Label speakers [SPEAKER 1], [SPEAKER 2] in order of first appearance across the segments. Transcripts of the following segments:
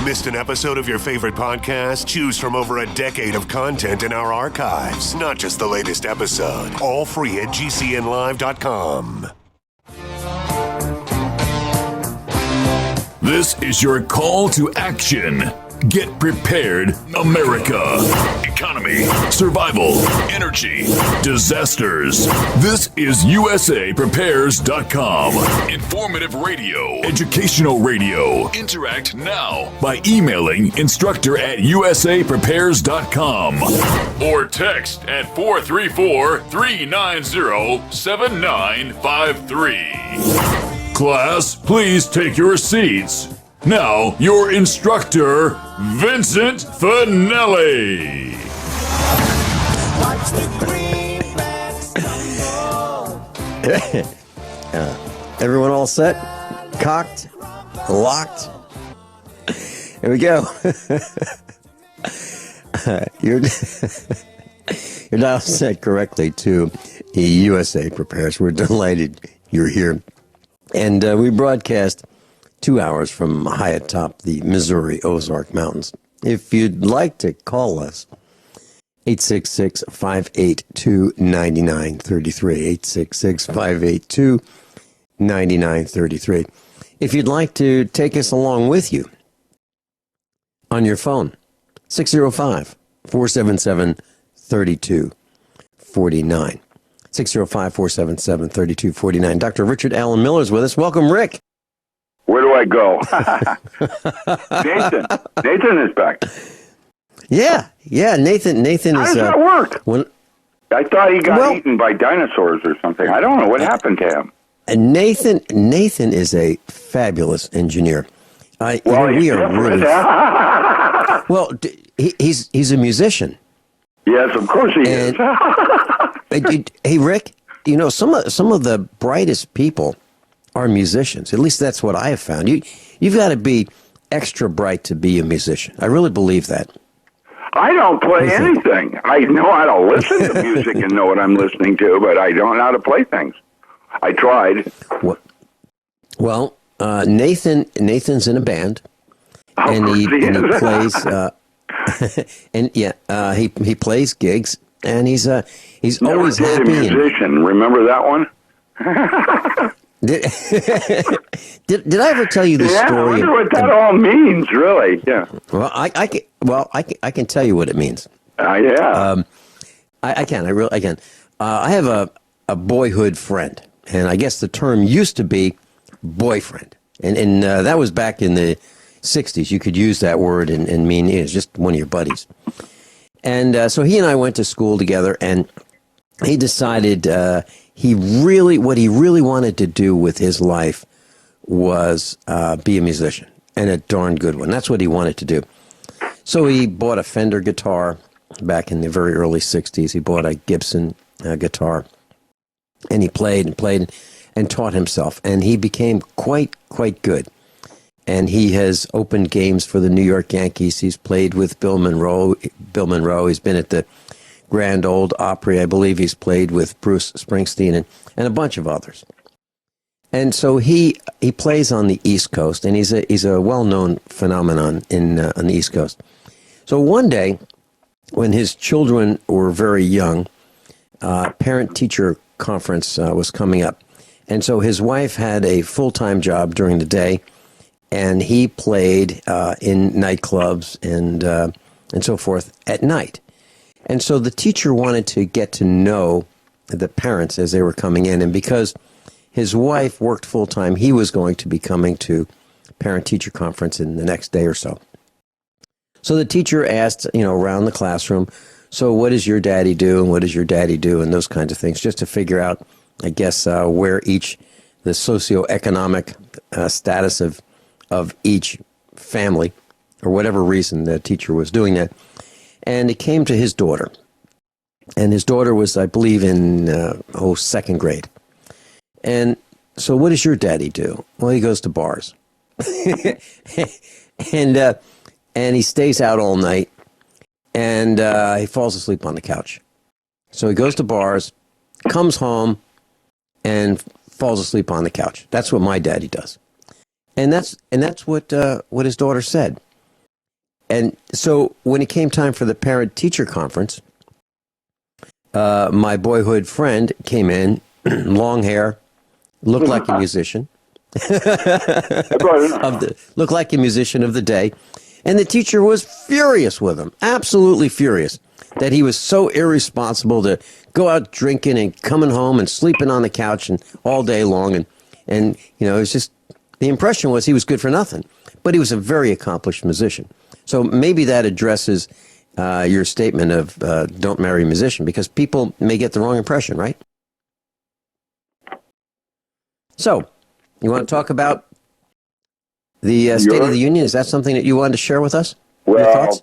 [SPEAKER 1] Missed an episode of your favorite podcast? Choose from over a decade of content in our archives, not just the latest episode. All free at gcnlive.com.
[SPEAKER 2] This is your call to action. Get prepared, America. Economy, survival, energy, disasters. This is USAPrepares.com. Informative radio, educational radio. Interact now by emailing instructor@USAPrepares.com or text at 434-390-7953. Class, please take your seats. Now, your instructor, Vincent Finelli.
[SPEAKER 3] Watch the greenbacks tumble.
[SPEAKER 4] Everyone all set? Cocked? Locked? Here we go. You're now set correctly to USA Prepares. We're delighted you're here. And we broadcast 2 hours from high atop the Missouri Ozark Mountains. If you'd like to call us, 866-582-9933, 866-582-9933. If you'd like to take us along with you on your phone, 605-477-3249. 605-477-3249. Dr. Richard Allen Miller is with us. Welcome, Rick.
[SPEAKER 5] Where do I go? Nathan is back.
[SPEAKER 4] Yeah, Nathan
[SPEAKER 5] How
[SPEAKER 4] is...
[SPEAKER 5] does that work?
[SPEAKER 4] When,
[SPEAKER 5] I thought he got eaten by dinosaurs or something. I don't know what happened to him.
[SPEAKER 4] Nathan is a fabulous engineer. We are really... Well, he's a musician.
[SPEAKER 5] Yes, of course he is.
[SPEAKER 4] Hey, Rick, you know, some of the brightest people are musicians. At least that's what I have found. You've got to be extra bright to be a musician. I really believe that.
[SPEAKER 5] I don't play anything. I know how to listen to music and know what I'm listening to, but I don't know how to play things. I tried.
[SPEAKER 4] Well, Nathan's in a band, and he plays. He plays gigs, and he's always happy.
[SPEAKER 5] He's a musician. Remember that one?
[SPEAKER 4] Did I ever tell you the story?
[SPEAKER 5] I wonder what that all means, really. Yeah.
[SPEAKER 4] Well, I can tell you what it means.
[SPEAKER 5] Yeah.
[SPEAKER 4] I can. I have a boyhood friend, and I guess the term used to be boyfriend, and that was back in the 60s. You could use that word and mean it's just one of your buddies. And so he and I went to school together, and he decided what he really wanted to do with his life was be a musician, and a darn good one. That's what he wanted to do. So he bought a Fender guitar back in the very early 60s. He bought a Gibson guitar, and he played and taught himself, and he became quite good. And he has opened games for the New York Yankees. He's played with Bill Monroe. He's been at the Grand Ole Opry. I believe he's played with Bruce Springsteen and a bunch of others. And so he plays on the East Coast, and he's a well-known phenomenon on the East Coast. So one day, when his children were very young, parent-teacher conference was coming up. And so his wife had a full-time job during the day, and he played in nightclubs and so forth at night. And so the teacher wanted to get to know the parents as they were coming in. And because his wife worked full-time, he was going to be coming to parent-teacher conference in the next day or so. So the teacher asked, around the classroom, so what does your daddy do, and what does your daddy do, and those kinds of things, just to figure out, I guess, where the socioeconomic status of each family, or whatever reason the teacher was doing that. And it came to his daughter. And his daughter was, I believe, in second grade. And so what does your daddy do? Well, he goes to bars. and he stays out all night. And he falls asleep on the couch. So he goes to bars, comes home, and falls asleep on the couch. That's what my daddy does. And that's what his daughter said. And so when it came time for the parent-teacher conference, my boyhood friend came in, long hair, looked like a musician, looked like a musician of the day, and the teacher was furious with him, absolutely furious, that he was so irresponsible to go out drinking and coming home and sleeping on the couch and all day long, and you know, it was just, the impression was he was good for nothing, but he was a very accomplished musician. So maybe that addresses your statement of don't marry a musician, because people may get the wrong impression, right? So, you want to talk about the State of the Union? Is that something that you wanted to share with us? Your thoughts?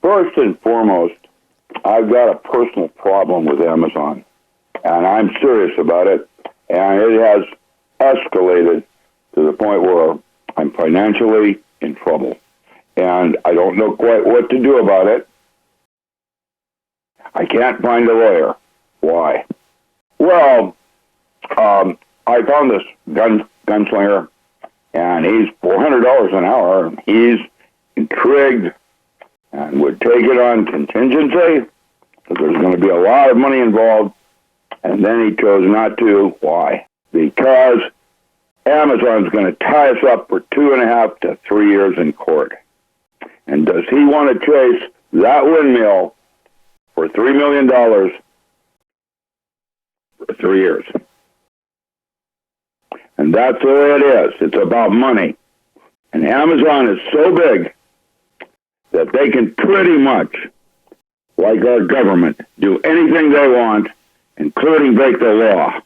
[SPEAKER 5] First and foremost, I've got a personal problem with Amazon, and I'm serious about it, and it has escalated to the point where I'm financially in trouble, and I don't know quite what to do about it. I can't find a lawyer. Why? Well, I found this gunslinger, and he's $400 an hour, and he's intrigued and would take it on contingency, because there's going to be a lot of money involved, and then he chose not to. Why? Because Amazon's going to tie us up for 2.5 to 3 years in court. And does he want to chase that windmill for $3 million for 3 years? And that's the way it is. It's about money. And Amazon is so big that they can pretty much, like our government, do anything they want, including break the law.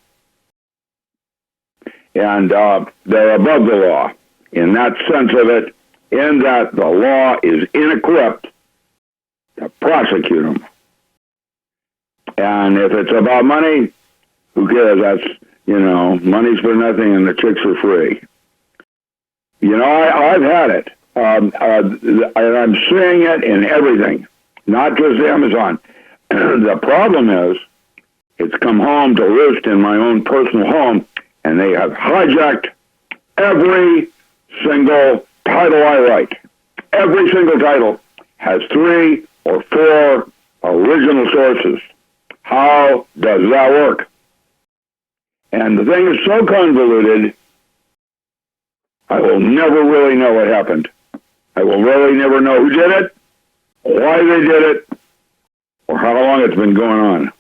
[SPEAKER 5] And they're above the law in that sense of it, in that the law is inequipped to prosecute them. And if it's about money, who cares? That's, you know, money's for nothing and the chicks are free. You know, I've had it. And I'm seeing it in everything, not just Amazon. The problem is, it's come home to roost in my own personal home, and they have hijacked every single title I write. Every single title has 3 or 4 original sources. How does that work? And the thing is so convoluted, I will never really know what happened. I will really never know who did it, why they did it, or how long it's been going on.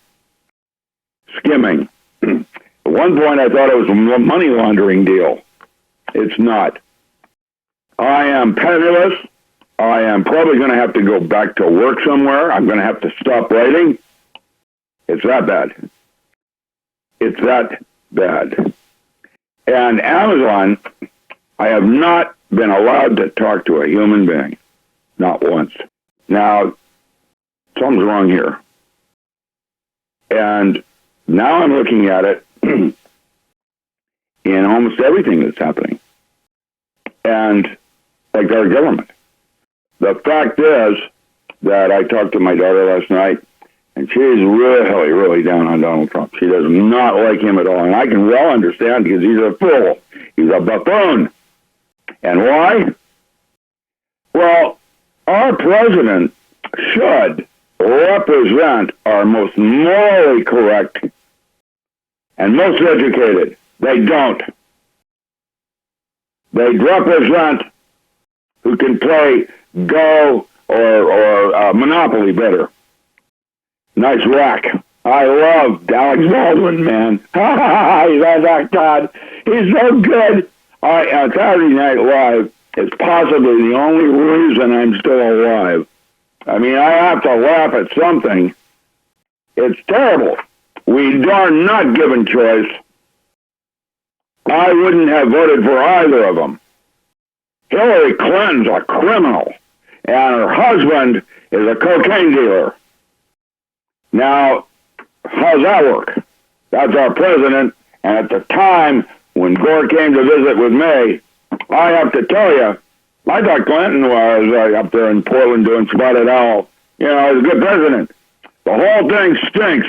[SPEAKER 5] Skimming. At one point, I thought it was a money laundering deal. It's not. I am penniless. I am probably going to have to go back to work somewhere. I'm going to have to stop writing. It's that bad. It's that bad. And Amazon, I have not been allowed to talk to a human being. Not once. Now, something's wrong here. And now I'm looking at it in almost everything that's happening. And like our government. The fact is that I talked to my daughter last night, and she's really, really down on Donald Trump. She does not like him at all. And I can well understand, because he's a fool. He's a buffoon. And why? Well, our president should represent our most morally correct and most educated. They don't. They represent who can play Go or Monopoly better. Nice rack. I love Alex Baldwin, man. He's that God. He's so good. Saturday Night Live is possibly the only reason I'm still alive. I mean, I have to laugh at something. It's terrible. We are not given choice. I wouldn't have voted for either of them. Hillary Clinton's a criminal, and her husband is a cocaine dealer. Now, how's that work? That's our president, and at the time when Gore came to visit with me, I have to tell you, I thought Clinton was up there in Portland doing Spotted Owl. You know, he's a good president. The whole thing stinks.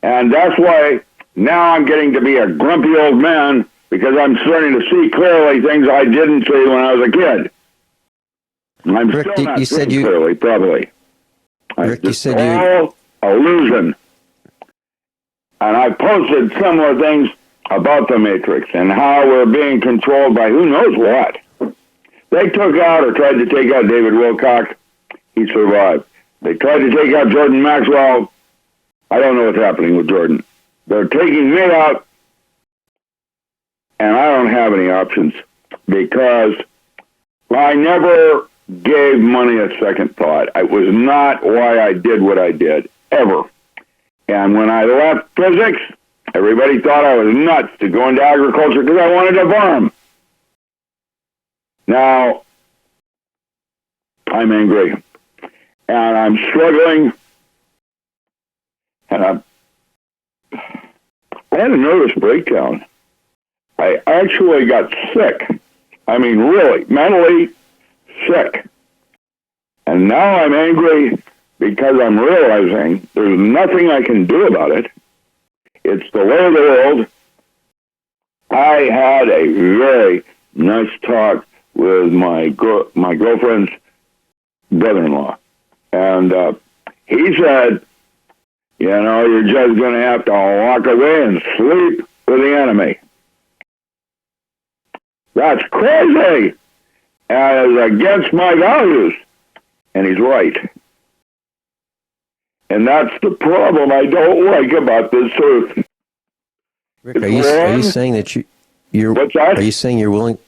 [SPEAKER 5] And that's why now I'm getting to be a grumpy old man, because I'm starting to see clearly things I didn't see when I was a kid. I'm
[SPEAKER 4] Rick,
[SPEAKER 5] still not
[SPEAKER 4] you said
[SPEAKER 5] seeing
[SPEAKER 4] you-
[SPEAKER 5] clearly, probably.
[SPEAKER 4] Rick, you
[SPEAKER 5] It's
[SPEAKER 4] said
[SPEAKER 5] all illusion. And I posted similar things about the Matrix and how we're being controlled by who knows what. They took out or tried to take out David Wilcock. He survived. They tried to take out Jordan Maxwell. I don't know what's happening with Jordan. They're taking me out, and I don't have any options because I never gave money a second thought. It was not why I did what I did, ever. And when I left physics, everybody thought I was nuts to go into agriculture because I wanted to farm. Now, I'm angry, and I'm struggling, and I had a nervous breakdown. I actually got sick. I mean, really, mentally sick. And now I'm angry because I'm realizing there's nothing I can do about it. It's the way of the world. I had a very nice talk with my girlfriend's brother-in-law. And he said, you know, you're just going to have to walk away and sleep with the enemy. That's crazy. And it's against my values. And he's right. And that's the problem I don't like about this earth.
[SPEAKER 4] Rick, are you saying that you're
[SPEAKER 5] What's that?
[SPEAKER 4] Are you saying you're willing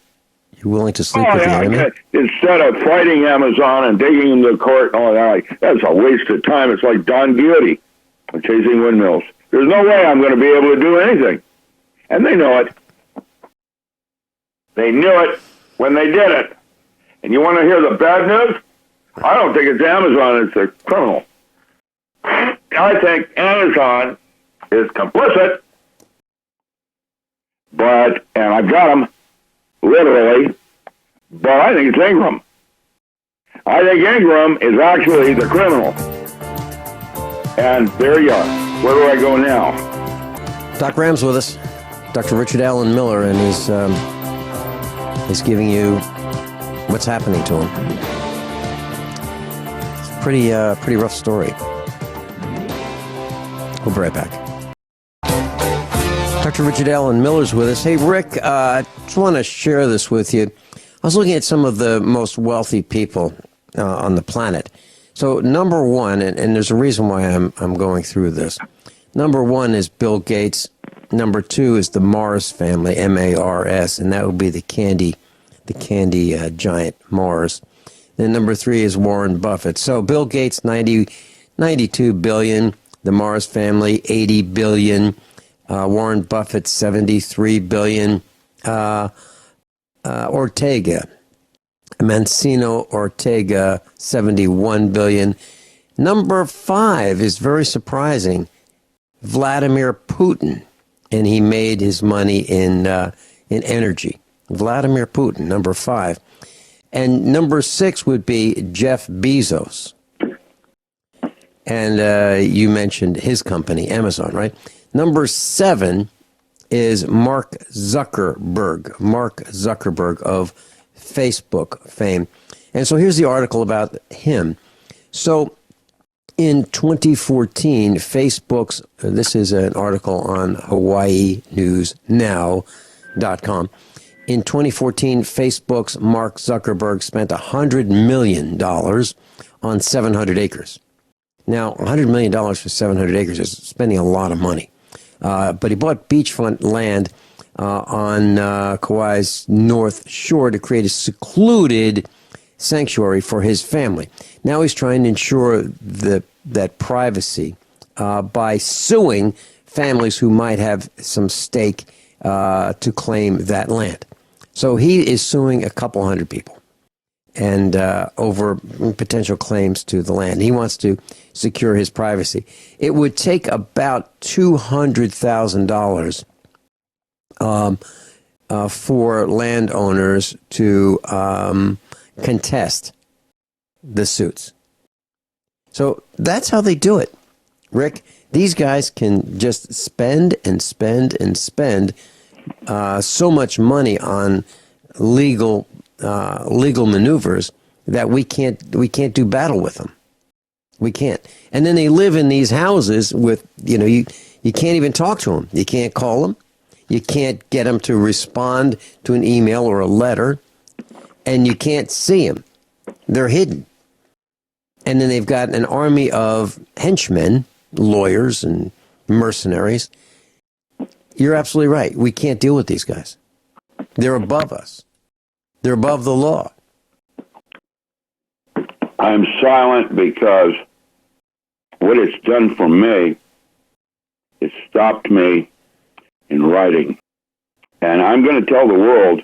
[SPEAKER 4] to sleep with the enemy?
[SPEAKER 5] Instead of fighting Amazon and taking them to court and all that, that's a waste of time. It's like Don Quixote chasing windmills. There's no way I'm going to be able to do anything. And they know it. They knew it when they did it. And you want to hear the bad news? I don't think it's Amazon, it's the criminal. I think Amazon is complicit, and I've got them, literally, but I think it's Ingram. I think Ingram is actually the criminal. And there you are. Where do I go now?
[SPEAKER 4] Doc Ram's with us, Dr. Richard Allen Miller, and he's giving you what's happening to him. It's a pretty rough story. We'll be right back. Dr. Richard Allen Miller's with us. Hey, Rick, just want to share this with you. I was looking at some of the most wealthy people on the planet. So number one, and there's a reason why I'm going through this. Number one is Bill Gates. Number two is the Mars family, M-A-R-S, and that would be the candy giant Mars. Then number three is Warren Buffett. So Bill Gates, 92 billion. The Mars family, 80 billion. Warren Buffett, 73 billion. Mancino Ortega, 71 billion. Number five is very surprising. Vladimir Putin, and he made his money in energy. Vladimir Putin, number five. And number six would be Jeff Bezos. And you mentioned his company, Amazon, right? Number seven is Mark Zuckerberg of Facebook fame. And so here's the article about him. So in 2014, Facebook's, this is an article on HawaiiNewsNow.com. In 2014, Facebook's Mark Zuckerberg spent $100 million on 700 acres. Now, $100 million for 700 acres is spending a lot of money. But he bought beachfront land on Kauai's North Shore to create a secluded sanctuary for his family. Now he's trying to ensure that privacy by suing families who might have some stake to claim that land. So he is suing a couple hundred people and over potential claims to the land. He wants to secure his privacy. It would take about $200,000 for landowners to contest the suits. So that's how they do it, Rick. These guys can just spend and spend and spend so much money on legal maneuvers that we can't do battle with them. We can't. And then they live in these houses with, you can't even talk to them. You can't call them. You can't get them to respond to an email or a letter. And you can't see them. They're hidden. And then they've got an army of henchmen, lawyers and mercenaries. You're absolutely right. We can't deal with these guys. They're above us. They're above the law.
[SPEAKER 5] I'm silent because what it's done for me, it stopped me in writing. And I'm going to tell the world,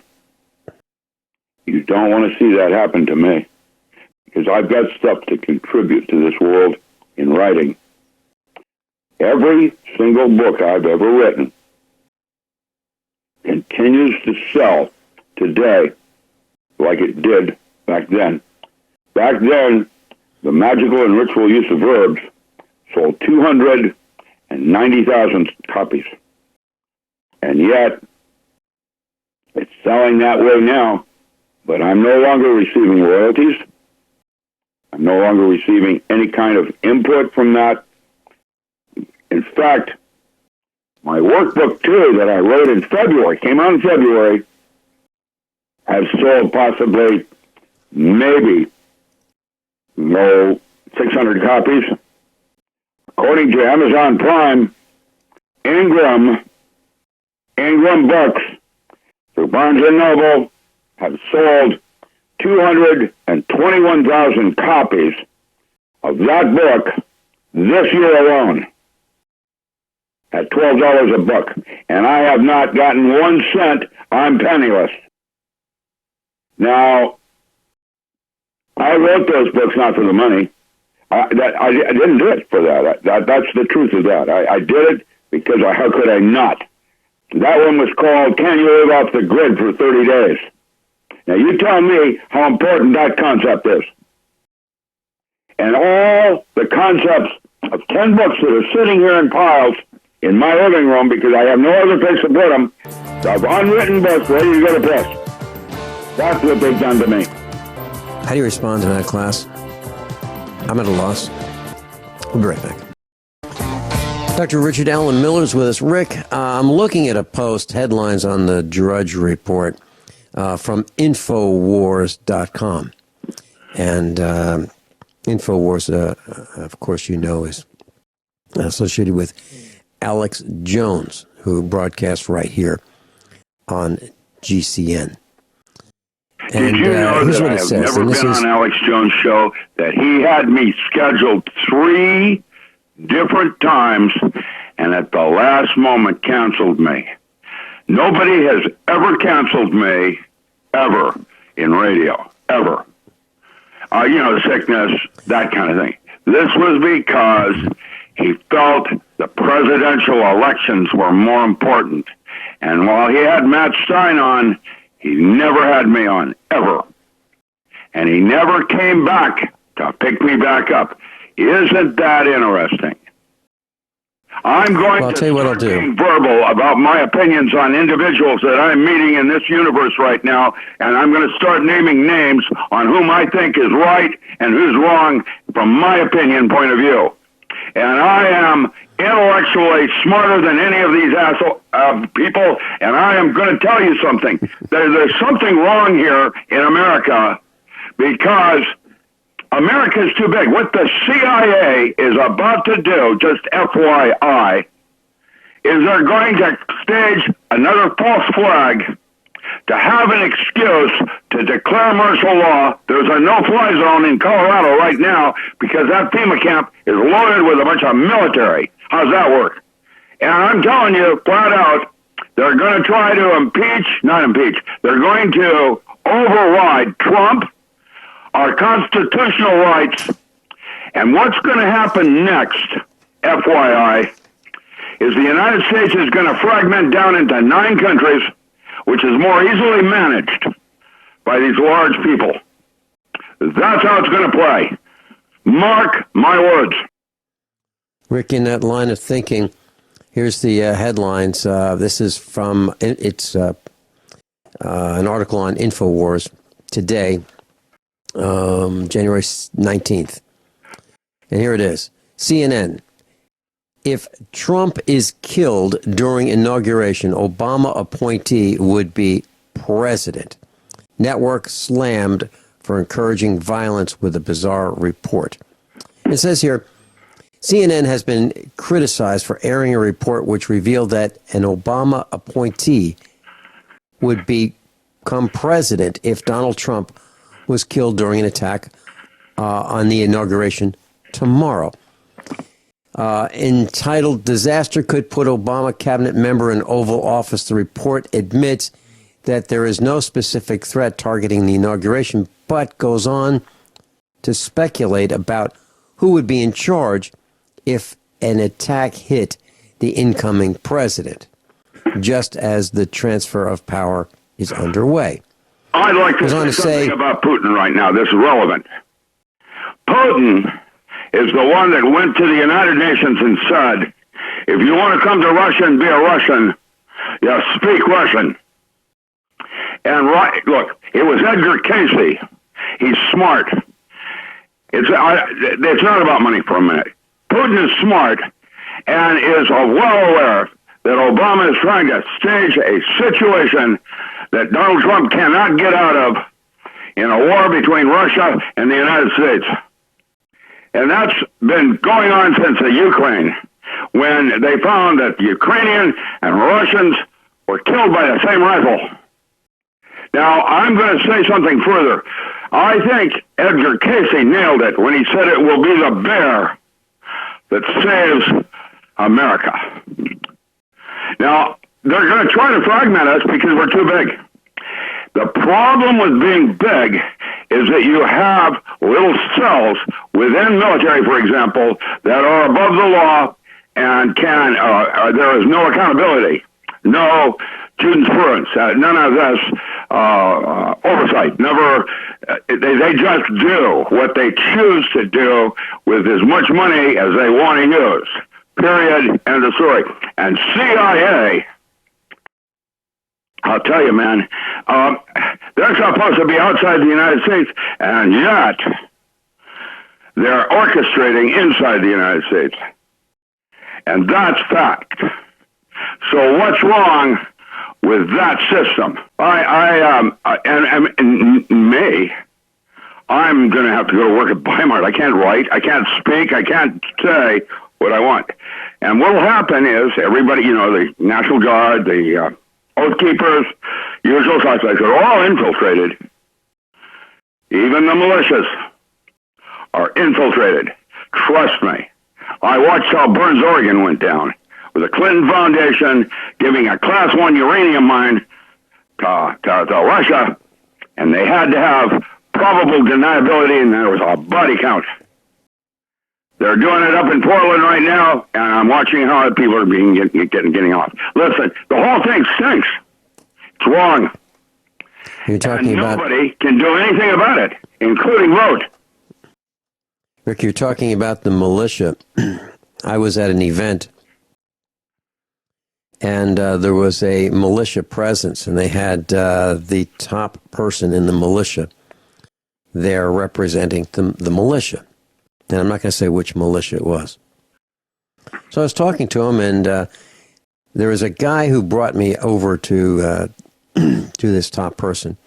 [SPEAKER 5] you don't want to see that happen to me. Because I've got stuff to contribute to this world in writing. Every single book I've ever written continues to sell today like it did back then. Back then, the magical and ritual use of herbs sold 290,000 copies. And yet, it's selling that way now, but I'm no longer receiving royalties. I'm no longer receiving any kind of input from that. In fact, my workbook, too, that I wrote in February, came out in February, has sold possibly, maybe, 600 copies. According to Amazon Prime, Ingram Books, through Barnes & Noble, have sold 221,000 copies of that book this year alone at $12 a book. And I have not gotten 1 cent. I'm penniless. Now, I wrote those books not for the money. I didn't do it for that. That's the truth of that. I did it because how could I not? That one was called Can You Live Off the Grid for 30 Days? Now, you tell me how important that concept is. And all the concepts of 10 books that are sitting here in piles in my living room because I have no other place to put them, of unwritten books ready to go to press. That's what they've done to me.
[SPEAKER 4] How do you respond to that, class? I'm at a loss. We'll be right back. Dr. Richard Allen Miller's with us. Rick, I'm looking at a post, headlines on the Drudge Report from Infowars.com. And Infowars, of course, is associated with Alex Jones, who broadcasts right here on GCN.
[SPEAKER 5] Did you know that I have never been on Alex Jones' show, that he had me scheduled 3 different times and at the last moment canceled me? Nobody has ever canceled me, ever, in radio, ever. Sickness, that kind of thing. This was because he felt the presidential elections were more important. And while he had Matt Stein on, he never had me on, ever. And he never came back to pick me back up. Isn't that interesting? I'm going to
[SPEAKER 4] tell you what I'll do.
[SPEAKER 5] Being verbal about my opinions on individuals that I'm meeting in this universe right now, and I'm going to start naming names on whom I think is right and who's wrong from my opinion point of view. And I am intellectually smarter than any of these asshole people, and I am going to tell you something. There's something wrong here in America because America is too big. What the CIA is about to do, just FYI, is they're going to stage another false flag to have an excuse to declare martial law. There's a no-fly zone in Colorado right now because that FEMA camp is loaded with a bunch of military. How's that work? And I'm telling you, flat out, they're going to try to they're going to override Trump, our constitutional rights, and what's going to happen next, FYI, is the United States is going to fragment down into 9 countries, which is more easily managed by these large people. That's how it's going to play. Mark my words.
[SPEAKER 4] Rick, in that line of thinking, here's the headlines. This is from, it's an article on Infowars today. January 19th. And here it is. CNN. If Trump is killed during inauguration, Obama appointee would be president. Network slammed for encouraging violence with a bizarre report. It says here, CNN has been criticized for airing a report which revealed that an Obama appointee would become president if Donald Trump was killed during an attack on the inauguration tomorrow. Entitled Disaster Could Put Obama Cabinet Member in Oval Office, the report admits that there is no specific threat targeting the inauguration, but goes on to speculate about who would be in charge if an attack hit the incoming president, just as the transfer of power is underway.
[SPEAKER 5] I'd like to say something about Putin right now. This is relevant. Putin is the one that went to the United Nations and said, if you want to come to Russia and be a Russian, you speak Russian. And look, it was Edgar Casey. He's smart. It's not about money for a minute. Putin is smart and is well aware that Obama is trying to stage a situation that Donald Trump cannot get out of in a war between Russia and the United States. And that's been going on since the Ukraine, when they found that Ukrainian and Russians were killed by the same rifle. Now, I'm going to say something further. I think Edgar Casey nailed it when he said it will be the bear that saves America. Now, they're going to try to fragment us because we're too big. The problem with being big is that you have little cells within military, for example, that are above the law and there is no accountability, no jurisprudence, none of this oversight. Never, they just do what they choose to do with as much money as they want to use. Period. End of story. And CIA, I'll tell you, man, they're supposed to be outside the United States, and yet they're orchestrating inside the United States. And that's fact. So what's wrong with that system? I'm going to have to go to work at Weimar. I can't write, I can't speak, I can't say what I want. And what will happen is everybody, the National Guard, the Oath Keepers, usual suspects are all infiltrated. Even the militias are infiltrated. Trust me. I watched how Burns, Oregon went down with the Clinton Foundation giving a Class 1 uranium mine to Russia, and they had to have probable deniability, and there was a body count. They're doing it up in Portland right now, and I'm watching how people are getting off. Listen, the whole thing stinks. It's wrong.
[SPEAKER 4] You're talking
[SPEAKER 5] and
[SPEAKER 4] about
[SPEAKER 5] nobody can do anything about it, including vote.
[SPEAKER 4] Rick. You're talking about the militia. I was at an event, and there was a militia presence, and they had the top person in the militia there representing the militia. And I'm not going to say which militia it was. So I was talking to him, and there was a guy who brought me over to this top person.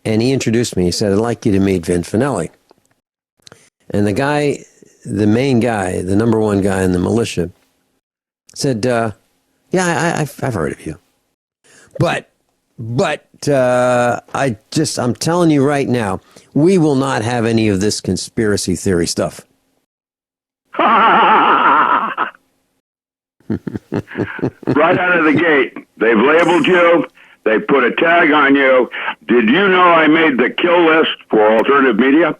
[SPEAKER 4] And he introduced me. He said, I'd like you to meet Vin Finelli. And the guy, the main guy, the number one guy in the militia, said, yeah, I've heard of you. But I'm telling you right now, we will not have any of this conspiracy theory stuff.
[SPEAKER 5] Right out of the gate, they've labeled you. They put a tag on you. Did you know I made the kill list for alternative media?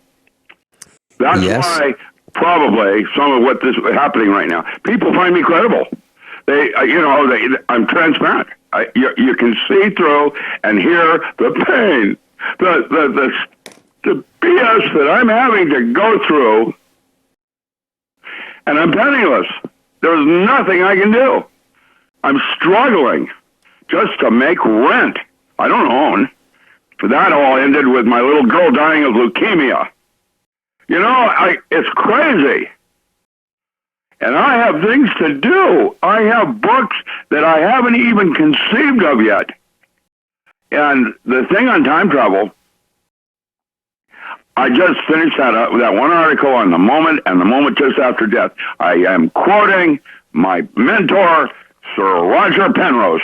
[SPEAKER 5] That's why probably some of what is happening right now. People find me credible. I'm transparent. You can see through and hear the pain, the BS that I'm having to go through, and I'm penniless. There's nothing I can do. I'm struggling just to make rent. I don't own. That all ended with my little girl dying of leukemia. You know, it's crazy. And I have things to do. I have books that I haven't even conceived of yet. And the thing on time travel, I just finished that one article on the moment and the moment just after death. I am quoting my mentor, Sir Roger Penrose,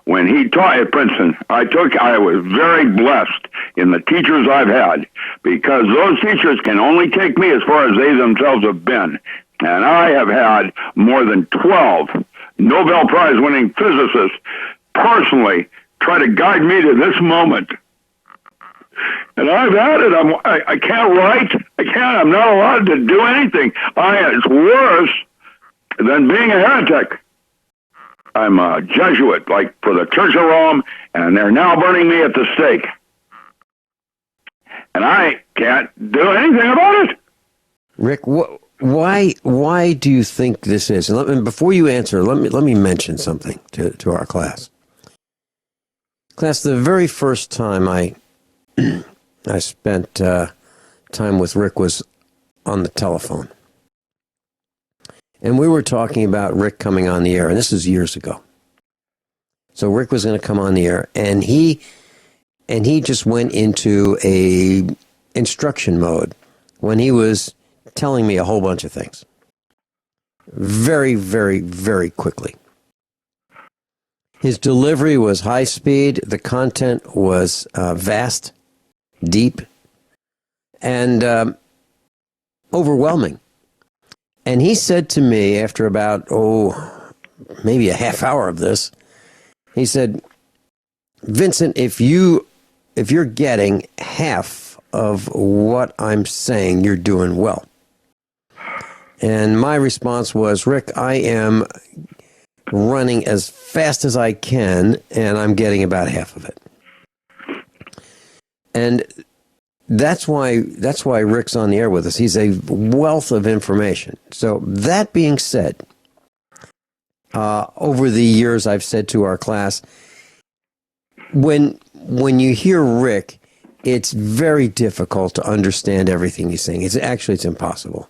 [SPEAKER 5] when he taught at Princeton. I was very blessed in the teachers I've had, because those teachers can only take me as far as they themselves have been. And I have had more than 12 Nobel Prize winning physicists personally try to guide me to this moment. And I've had it. I can't write. I'm not allowed to do anything. It's worse than being a heretic. I'm a Jesuit, like for the Church of Rome, and they're now burning me at the stake. And I can't do anything about it.
[SPEAKER 4] Rick, why do you think this is? And before you answer, let me mention something to our class. Class, the very first time I spent time with Rick was on the telephone. And we were talking about Rick coming on the air, and this is years ago. So Rick was going to come on the air, and he just went into a instruction mode when he was telling me a whole bunch of things. Very, very, very quickly. His delivery was high speed. The content was vast, deep, and overwhelming. And he said to me after about, maybe a half hour of this, he said, Vincent, if you're getting half of what I'm saying, you're doing well. And my response was, Rick, I am running as fast as I can, and I'm getting about half of it. And that's why Rick's on the air with us. He's a wealth of information. So that being said, over the years I've said to our class, when you hear Rick, it's very difficult to understand everything he's saying. It's impossible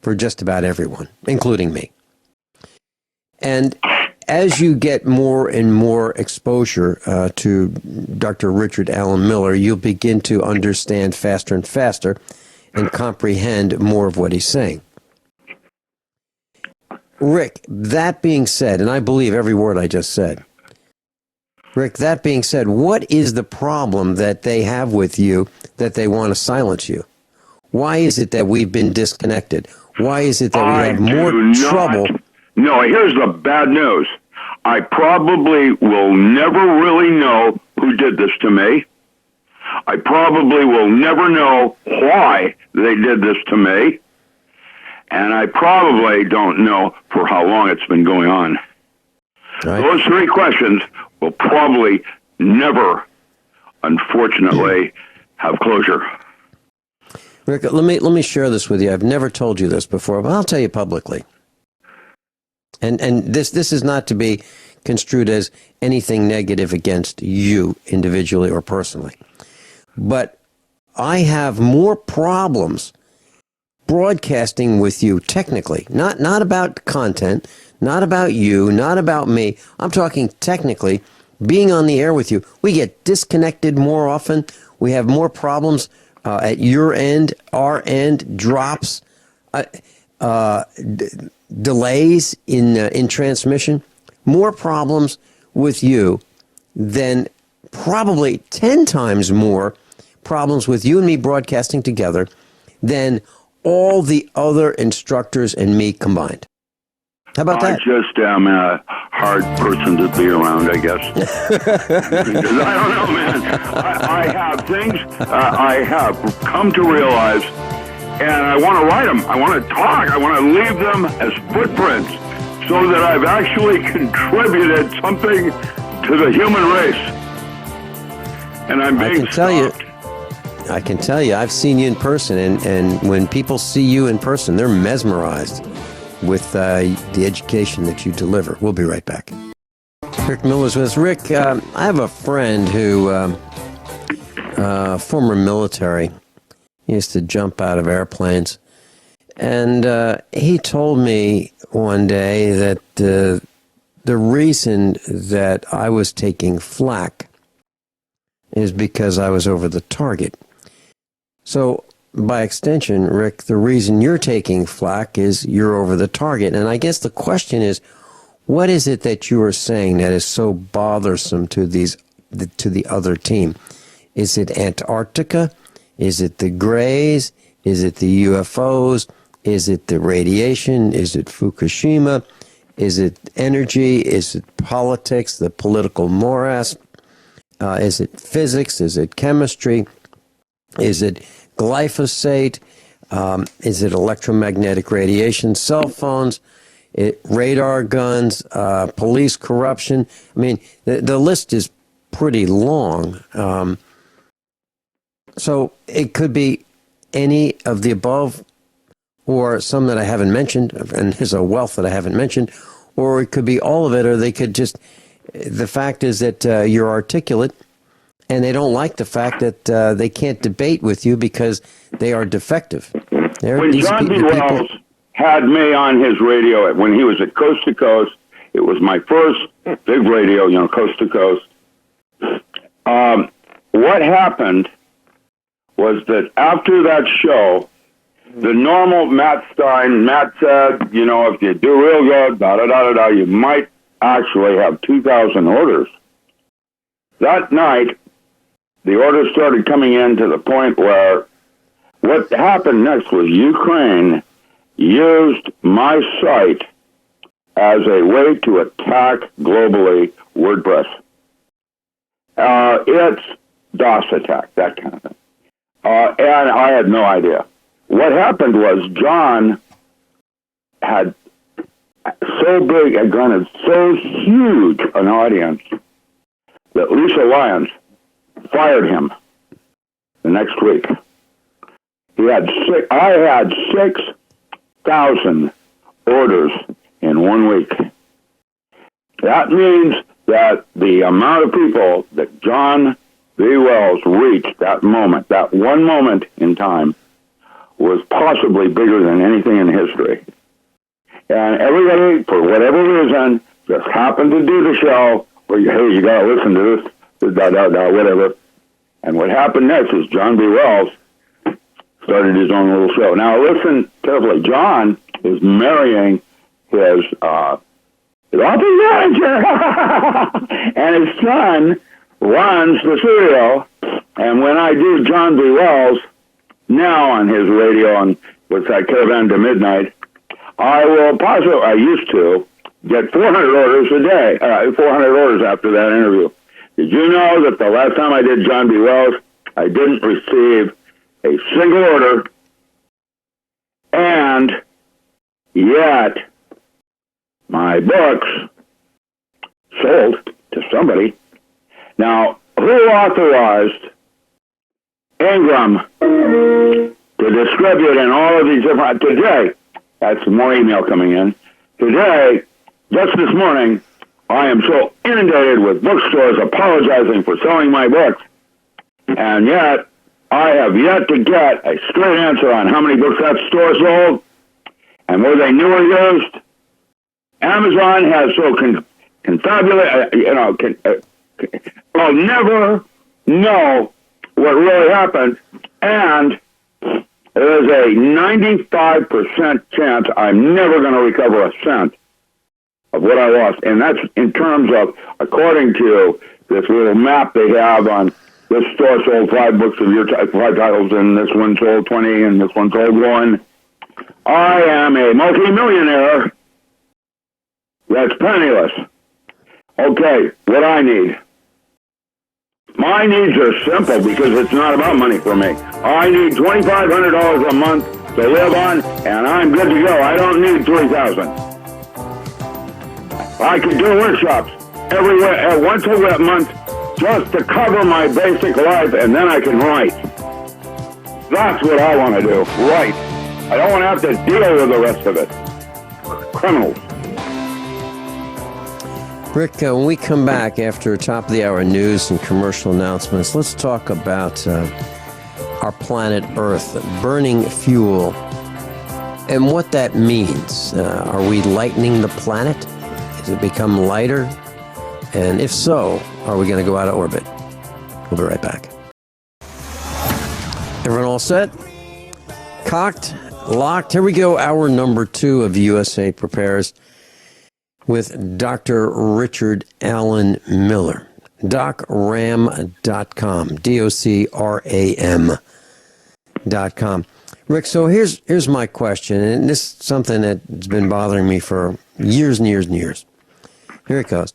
[SPEAKER 4] for just about everyone, including me. And as you get more and more exposure to Dr. Richard Allen Miller, you'll begin to understand faster and faster and comprehend more of what he's saying. Rick, that being said, and I believe every word I just said, Rick, that being said, what is the problem that they have with you that they want to silence you? Why is it that we've been disconnected? Why is it that we have more trouble?
[SPEAKER 5] No, here's the bad news. I probably will never really know who did this to me. I probably will never know why they did this to me. And I probably don't know for how long it's been going on.
[SPEAKER 4] Right.
[SPEAKER 5] Those three questions will probably never, unfortunately, have closure.
[SPEAKER 4] Rick, let me share this with you. I've never told you this before, but I'll tell you publicly. And this is not to be construed as anything negative against you individually or personally. But I have more problems broadcasting with you technically, not about content, not about you, not about me. I'm talking technically, being on the air with you. We get disconnected more often. We have more problems at your end, our end, drops, delays in transmission. More problems with you than probably 10 times more problems with you and me broadcasting together than all the other instructors and me combined. How about that?
[SPEAKER 5] I just am a hard person to be around, I guess. Because I don't know, man. I have things I have come to realize, and I want to write them. I want to talk. I want to leave them as footprints so that I've actually contributed something to the human race. And I'm being stopped.
[SPEAKER 4] I can tell you, I've seen you in person, and when people see you in person, they're mesmerized with the education that you deliver. We'll be right back. Rick Miller's with us. Rick, I have a friend who former military. He used to jump out of airplanes. And he told me one day that the reason that I was taking flak is because I was over the target. So, by extension, Rick, the reason you're taking flak is you're over the target. And I guess the question is, what is it that you are saying that is so bothersome to the other team? Is it Antarctica? Is it the Greys? Is it the UFOs? Is it the radiation? Is it Fukushima? Is it energy? Is it politics, the political morass? Is it physics? Is it chemistry? Is it glyphosate? Is it electromagnetic radiation? Cell phones? Radar guns? Police corruption? I mean, the list is pretty long. So it could be any of the above, or some that I haven't mentioned, and there's a wealth that I haven't mentioned, or it could be all of it, or they could just, the fact is that you're articulate, and they don't like the fact that they can't debate with you because they are defective.
[SPEAKER 5] When John B. Wells had me on his radio, when he was at Coast to Coast, it was my first big radio, Coast to Coast. What happened was that after that show, the normal Matt said, if you do real good, you might actually have 2,000 orders. That night, the orders started coming in to the point where what happened next was Ukraine used my site as a way to attack globally WordPress. It's DOS attack, that kind of thing. And I had no idea. What happened was John had granted so huge an audience that Lisa Lyons fired him the next week. I had 6,000 orders in 1 week. That means that the amount of people that John B. Wells reached that moment, that one moment in time, was possibly bigger than anything in history. And everybody, for whatever reason, just happened to do the show where, hey, you got to listen to this, whatever. And what happened next is John B. Wells started his own little show. Now, listen carefully. John is marrying his office manager, and his son runs the studio. And when I do John B. Wells now on his radio on what's that, Caravan to Midnight, I used to get 400 orders a day, 400 orders after that interview. Did you know that the last time I did John B. Wells, I didn't receive a single order, and yet my books sold to somebody. Now, who authorized Ingram to distribute in all of these different... Today, that's more email coming in. Today, just this morning, I am so inundated with bookstores apologizing for selling my books, and yet I have yet to get a straight answer on how many books that store sold and were they new or used. Amazon has so confabulated, I'll never know what really happened, and there's a 95% chance I'm never going to recover a cent of what I lost. And that's in terms of, according to this little map they have on this store sold 5 books of your 5 titles, and this one sold 20, and this one sold 1. I am a multi-millionaire that's penniless. Okay, what I need. My needs are simple because it's not about money for me. I need $2,500 a month to live on, and I'm good to go. I don't need $3,000. I could do workshops once a month just to cover my basic life, and then I can write. That's what I want to do, write. I don't want to have to deal with the rest of it. Criminals.
[SPEAKER 4] Rick, when we come back after top of the hour news and commercial announcements, let's talk about our planet Earth, burning fuel, and what that means. Are we lightening the planet? Has it become lighter? And if so, are we going to go out of orbit? We'll be right back. Everyone all set? Cocked? Locked? Here we go, hour number 2 of USA Prepares with Dr. Richard Allen Miller. DocRam.com. DocRam.com. Rick, so here's my question, and this is something that's been bothering me for years and years and years. Here it goes.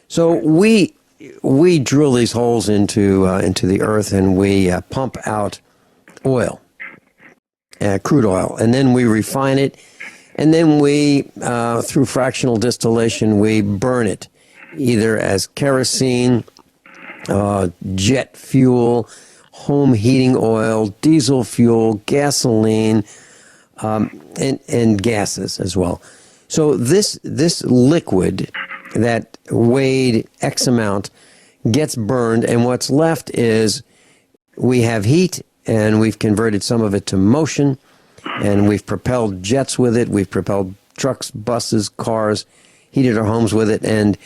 [SPEAKER 4] So we drill these holes into the earth, and we pump out oil, crude oil, and then we refine it, and then we, through fractional distillation, we burn it, either as kerosene, jet fuel, home heating oil, diesel fuel, gasoline, and gases as well. So this liquid that weighed X amount gets burned, and what's left is we have heat, and we've converted some of it to motion, and we've propelled jets with it, we've propelled trucks, buses, cars, heated our homes with it, and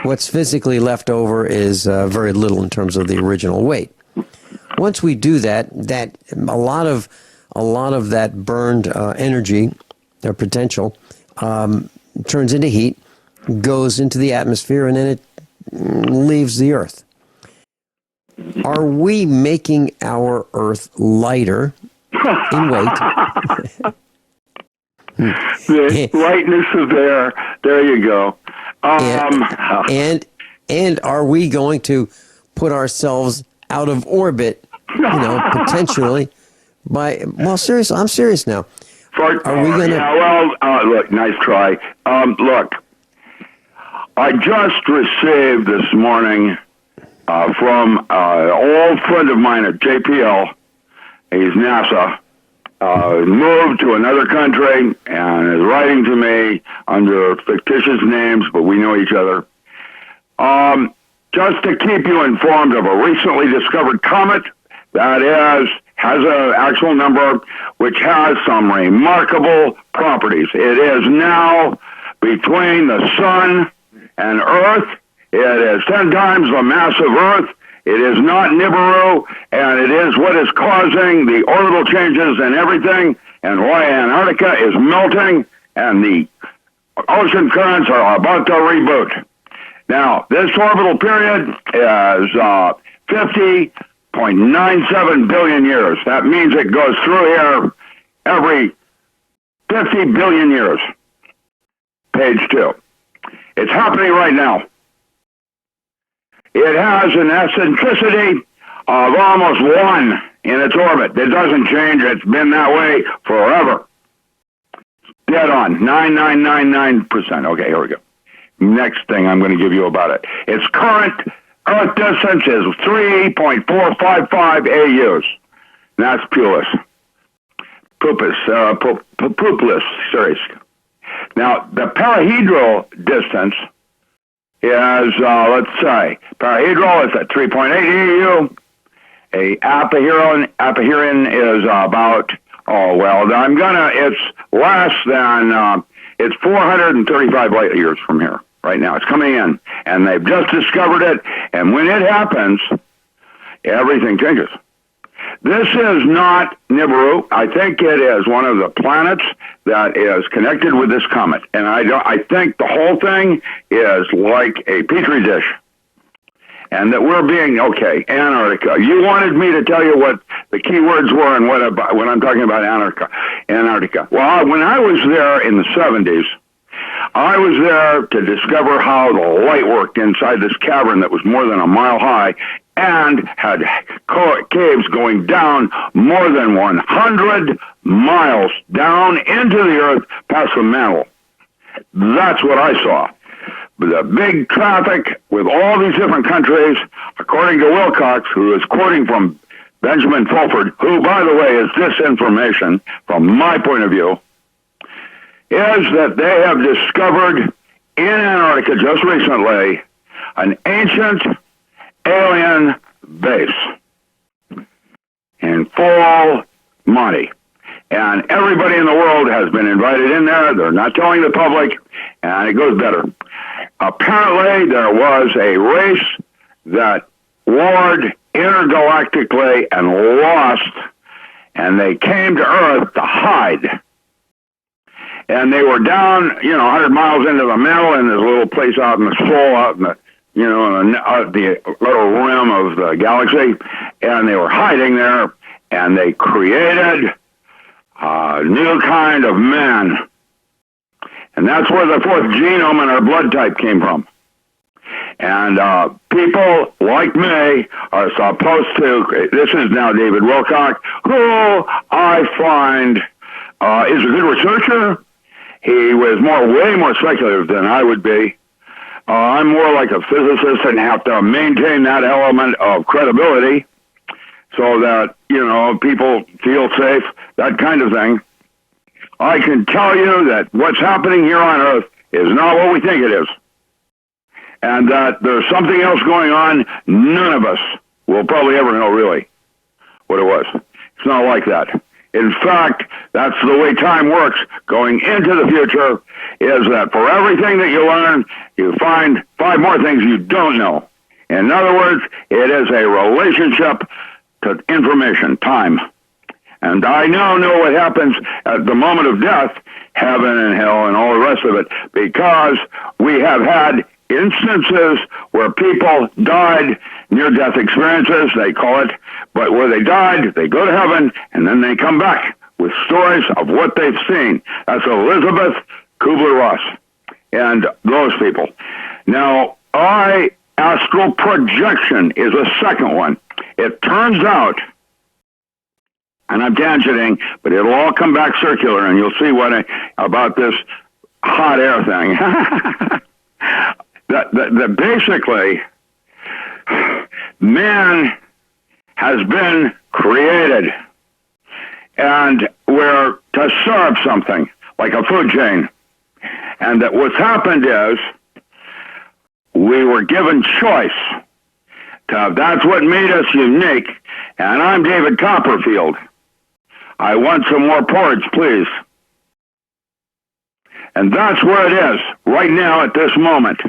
[SPEAKER 4] what's physically left over is very little in terms of the original weight. Once we do that a lot of that burned energy or potential turns into heat, goes into the atmosphere, and then it leaves the Earth. Are we making our Earth lighter in weight?
[SPEAKER 5] The lightness of air. There you go.
[SPEAKER 4] And are we going to put ourselves out of orbit, potentially by, well, seriously, I'm serious now. Are we going to?
[SPEAKER 5] Yeah, well, look, nice try. Look, I just received this morning from an old friend of mine at JPL. He's NASA. Moved to another country and is writing to me under fictitious names, but we know each other. Just to keep you informed of a recently discovered comet that has an actual number which has some remarkable properties. It is now between the Sun and Earth. It is 10 times the mass of Earth. It is not Nibiru, and it is what is causing the orbital changes and everything, and why Antarctica is melting, and the ocean currents are about to reboot. Now, this orbital period is 50.97 billion years. That means it goes through here every 50 billion years. Page 2. It's happening right now. It has an eccentricity of almost 1 in its orbit. It doesn't change. It's been that way forever. Dead on. 9999%. Okay, here we go. Next thing I'm going to give you about it. Its current Earth distance is 3.455 AUs. That's Pulis. Pupus series. Now, the perihedral distance is, let's say, perihedral is at 3.8 AU. A apoheron is about, it's less than, it's 435 light years from here right now. It's coming in, and they've just discovered it, and when it happens, everything changes. This is not Nibiru. I think it is one of the planets that is connected with this comet, and I think the whole thing is like a petri dish, and that we're being Antarctica. You wanted me to tell you what the key words were and when I'm talking about Antarctica. Well, when I was there in the 70s, I was there to discover how the light worked inside this cavern that was more than a mile high and had caves going down more than 100 miles down into the earth past the mantle. That's what I saw. The big traffic with all these different countries, according to Wilcox, who is quoting from Benjamin Fulford, who, by the way, is disinformation from my point of view, is that they have discovered in Antarctica just recently an ancient alien base in full money. And everybody in the world has been invited in there. They're not telling the public, and it goes better. Apparently, there was a race that warred intergalactically and lost, and they came to Earth to hide. And they were down, 100 miles into the mantle in this little place out in the soul, out in the, the little rim of the galaxy, and they were hiding there, and they created a new kind of man. And that's where the fourth genome in our blood type came from. And people like me are supposed to, this is now David Wilcock, who I find is a good researcher. He was way more speculative than I would be. I'm more like a physicist and have to maintain that element of credibility so that, people feel safe, that kind of thing. I can tell you that what's happening here on Earth is not what we think it is. And that there's something else going on. None of us will probably ever know really what it was. It's not like that. In fact, that's the way time works going into the future, is that for everything that you learn, you find 5 more things you don't know. In other words, it is a relationship to information, time. And I now know what happens at the moment of death, heaven and hell and all the rest of it, because we have had instances where people died, near-death experiences, they call it, but where they died, they go to heaven, and then they come back with stories of what they've seen. That's Elizabeth Kubler-Ross and those people. Now, astral projection is a second one. It turns out, and I'm tangenting, but it'll all come back circular, and you'll see about this hot air thing. that basically, man has been created, and we're to serve something, like a food chain. And that what's happened is, we were given choice. That's what made us unique. And I'm David Copperfield. I want some more porridge, please. And that's where it is, right now at this moment,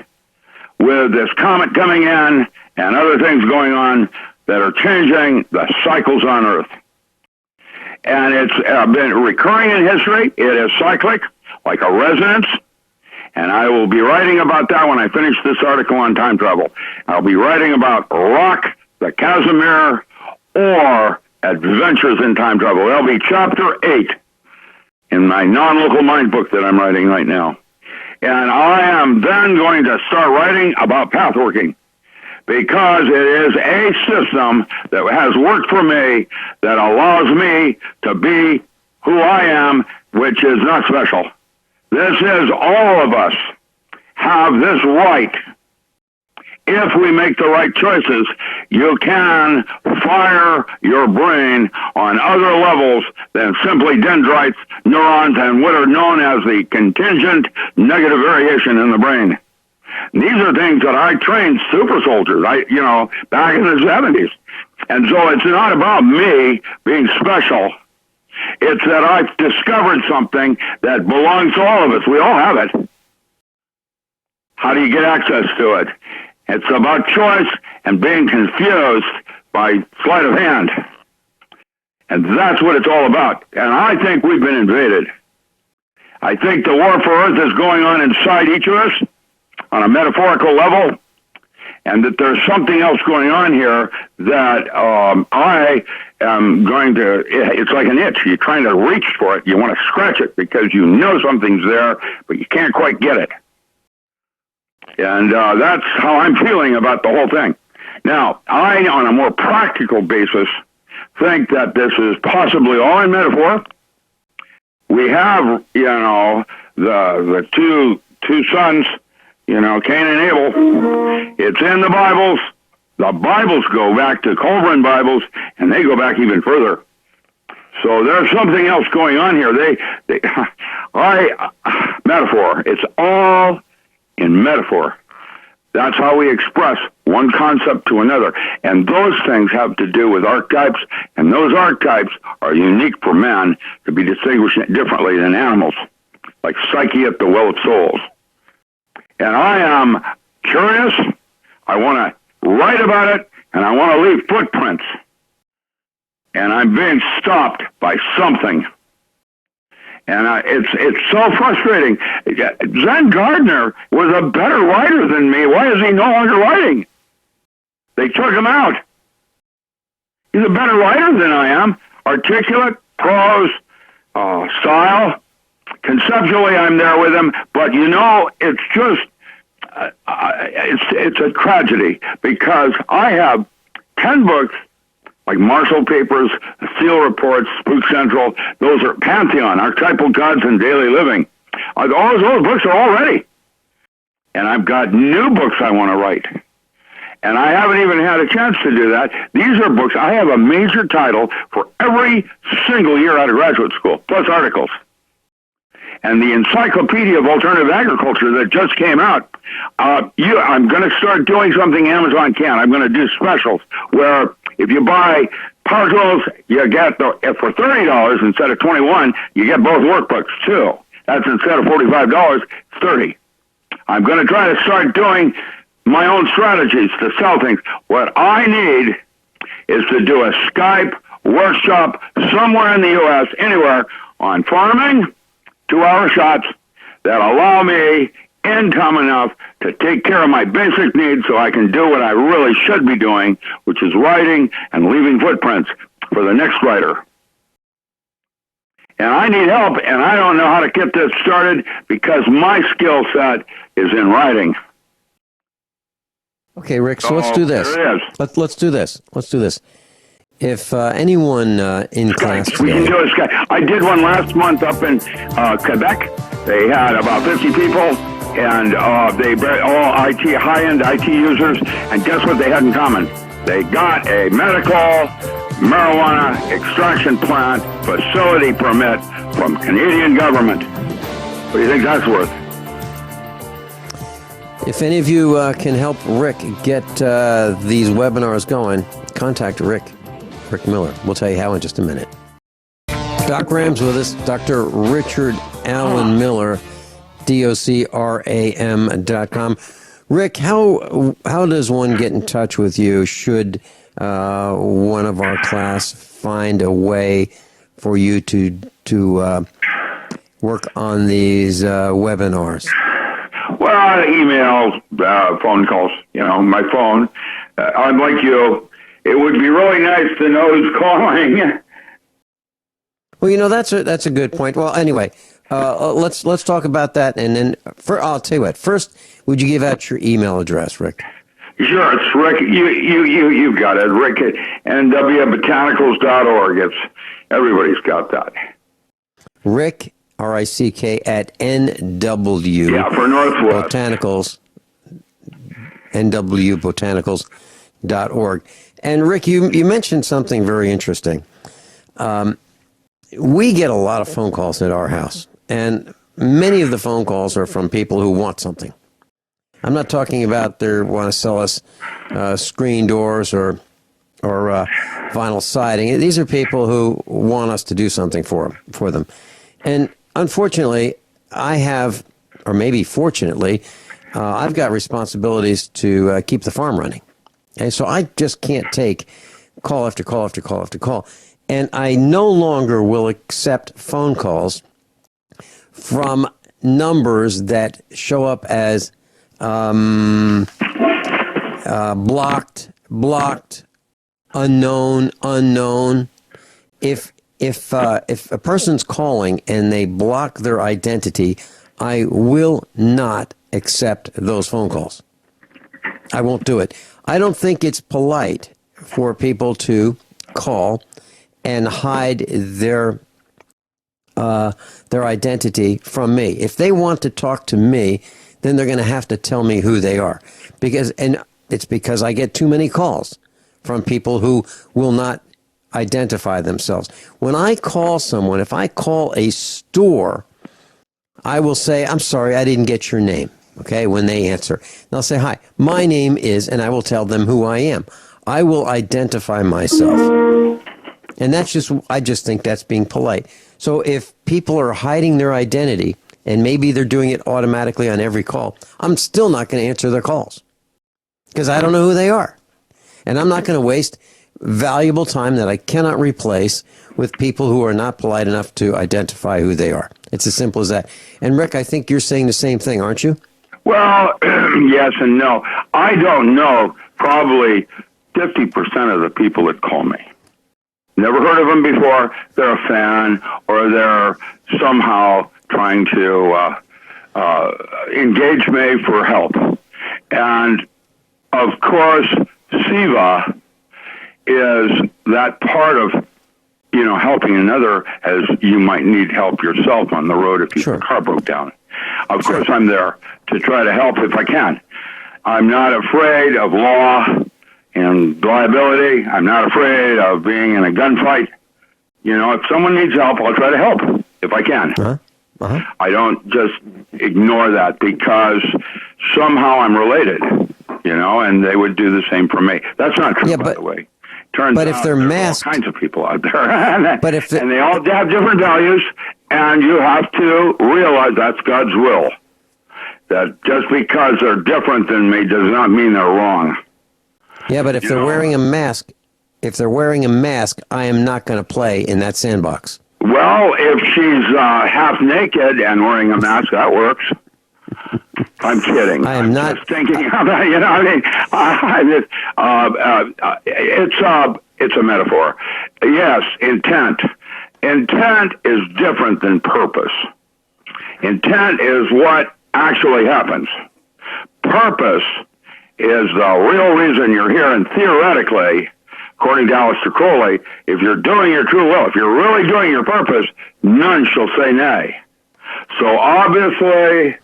[SPEAKER 5] with this comet coming in and other things going on that are changing the cycles on Earth. And it's been recurring in history. It is cyclic, like a resonance. And I will be writing about that when I finish this article on time travel. I'll be writing about Rock, the Casimir, or Adventures in Time Travel. That'll be chapter 8 in my non-local mind book that I'm writing right now. And I am then going to start writing about pathworking, because it is a system that has worked for me that allows me to be who I am, which is not special. This is, all of us have this right. If we make the right choices, you can fire your brain on other levels than simply dendrites, neurons, and what are known as the contingent negative variation in the brain. These are things that I trained super soldiers, back in the 70s. And so it's not about me being special. It's that I've discovered something that belongs to all of us. We all have it. How do you get access to it? It's about choice and being confused by sleight of hand. And that's what it's all about. And I think we've been invaded. I think the war for Earth is going on inside each of us on a metaphorical level, and that there's something else going on here that I am going to, it's like an itch. You're trying to reach for it. You want to scratch it because you know something's there, but you can't quite get it. And that's how I'm feeling about the whole thing. Now, I, on a more practical basis, think that this is possibly all in metaphor. We have, the two sons, Cain and Abel. It's in the Bibles. The Bibles go back to Culverin Bibles, and they go back even further. So there's something else going on here. Metaphor. It's all in metaphor. That's how we express one concept to another. And those things have to do with archetypes, and those archetypes are unique for man to be distinguished differently than animals, like Psyche at the Well of Souls. And I am curious, I want to write about it, and I want to leave footprints. And I'm being stopped by something. And it's so frustrating. Zen Gardner was a better writer than me. Why is he no longer writing? They took him out. He's a better writer than I am. Articulate, prose, style. Conceptually, I'm there with him. But it's just it's a tragedy because I have 10 books. Like Marshall Papers, Seal Reports, Spook Central, those are Pantheon, Archetypal Gods and Daily Living. All those books are all ready. And I've got new books I want to write. And I haven't even had a chance to do that. These are books, I have a major title for every single year out of graduate school, plus articles. And the Encyclopedia of Alternative Agriculture that just came out, I'm going to start doing something Amazon can't. I'm going to do specials where if you buy power tools, you get for $30 instead of $21, you get both workbooks too. That's instead of $45, it's $30. I'm going to try to start doing my own strategies to sell things. What I need is to do a Skype workshop somewhere in the U.S., anywhere, on farming, 2-hour shots that allow me income enough to take care of my basic needs so I can do what I really should be doing, which is writing and leaving footprints for the next writer. And I need help, and I don't know how to get this started because my skill set is in writing.
[SPEAKER 4] Okay, Rick, so let's do this.
[SPEAKER 5] There it is.
[SPEAKER 4] Let's do this. Let's do this. If anyone in class today...
[SPEAKER 5] We can do a Skype. I did one last month up in Quebec. They had about 50 people, and they bred all high-end IT users, and guess what they had in common? They got a medical marijuana extraction plant facility permit from Canadian government. What do you think that's worth?
[SPEAKER 4] If any of you can help Rick get these webinars going, contact Rick Miller. We'll tell you how in just a minute. Doc Ram's with us, Dr. Richard Allen Miller, DOCRAM.com. Rick, how does one get in touch with you should one of our class find a way for you to work on these webinars?
[SPEAKER 5] Well, email, phone calls, my phone. I'm like you. It would be really nice to know who's calling.
[SPEAKER 4] Well, that's a good point. Well, anyway, let's talk about that, and then I'll tell you what. First, would you give out your email address, Rick?
[SPEAKER 5] Sure, it's Rick. You got it, Rick at nwbotanicals.org. Everybody's got that. Rick,
[SPEAKER 4] RICK at NW.
[SPEAKER 5] Yeah, for Northwest.
[SPEAKER 4] Botanicals. nwbotanicals.org. And Rick, you mentioned something very interesting. We get a lot of phone calls at our house, and many of the phone calls are from people who want something. I'm not talking about they want to sell us screen doors or vinyl siding. These are people who want us to do something for them. And unfortunately, I have, or maybe fortunately, I've got responsibilities to keep the farm running. Okay, so I just can't take call after call after call after call. And I no longer will accept phone calls from numbers that show up as blocked, unknown. If a person's calling and they block their identity, I will not accept those phone calls. I won't do it. I don't think it's polite for people to call and hide their identity from me. If they want to talk to me, then they're going to have to tell me who they are. It's because I get too many calls from people who will not identify themselves. When I call someone, if I call a store, I will say, I'm sorry, I didn't get your name. okay, when they answer. And I'll say, hi, my name is, and I will tell them who I am. I will identify myself. And I just think that's being polite. So if people are hiding their identity, and maybe they're doing it automatically on every call, I'm still not going to answer their calls because I don't know who they are. And I'm not going to waste valuable time that I cannot replace with people who are not polite enough to identify who they are. It's as simple as that. And Rick, I think you're saying the same thing, aren't you?
[SPEAKER 5] Well, yes and no. I don't know probably 50% of the people that call me. Never heard of them before. They're a fan, or they're somehow trying to engage me for help. And, of course, SIVA is that part of, helping another as you might need help yourself on the road if your car broke down. Of course, I'm there to try to help if I can. I'm not afraid of law and liability. I'm not afraid of being in a gunfight. If someone needs help, I'll try to help if I can. I don't just ignore that because somehow I'm related, and they would do the same for me. That's not true, by the way. Turns out
[SPEAKER 4] if they're masked,
[SPEAKER 5] all kinds of people out there, and
[SPEAKER 4] they
[SPEAKER 5] all have different values, and you have to realize that's God's will. That just because they're different than me does not mean they're wrong.
[SPEAKER 4] Yeah, but if they're wearing a mask, I am not going to play in that sandbox.
[SPEAKER 5] Well, if she's half naked and wearing a mask, that works. I'm kidding. I'm not just thinking about it's a metaphor. Yes, intent. Intent is different than purpose. Intent is what actually happens. Purpose is the real reason you're here, and theoretically, according to Aleister Crowley, if you're doing your true will, if you're really doing your purpose, none shall say nay. So obviously,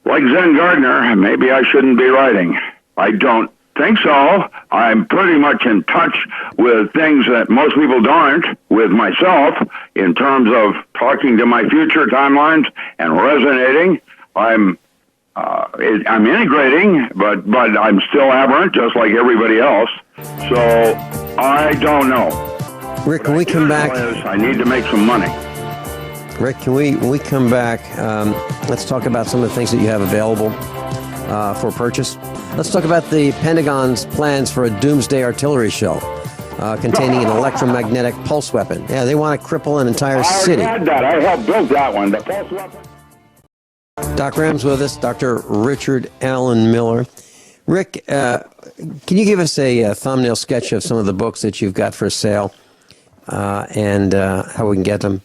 [SPEAKER 5] like Zen Gardner, maybe I shouldn't be writing. I don't think so. I'm pretty much in touch with things that most people aren't with myself in terms of talking to my future timelines and resonating. I'm integrating, but I'm still aberrant, just like everybody else. So I don't know.
[SPEAKER 4] Rick, can we come back?
[SPEAKER 5] I need to make some money.
[SPEAKER 4] Rick, when we come back, let's talk about some of the things that you have available for purchase. Let's talk about the Pentagon's plans for a doomsday artillery shell containing an electromagnetic pulse weapon. Yeah, they want to cripple an entire city.
[SPEAKER 5] I had that. I helped build that one, the pulse weapon.
[SPEAKER 4] Doc Ram's with us, Dr. Richard Allen Miller. Rick, can you give us a thumbnail sketch of some of the books that you've got for sale and how we can get them?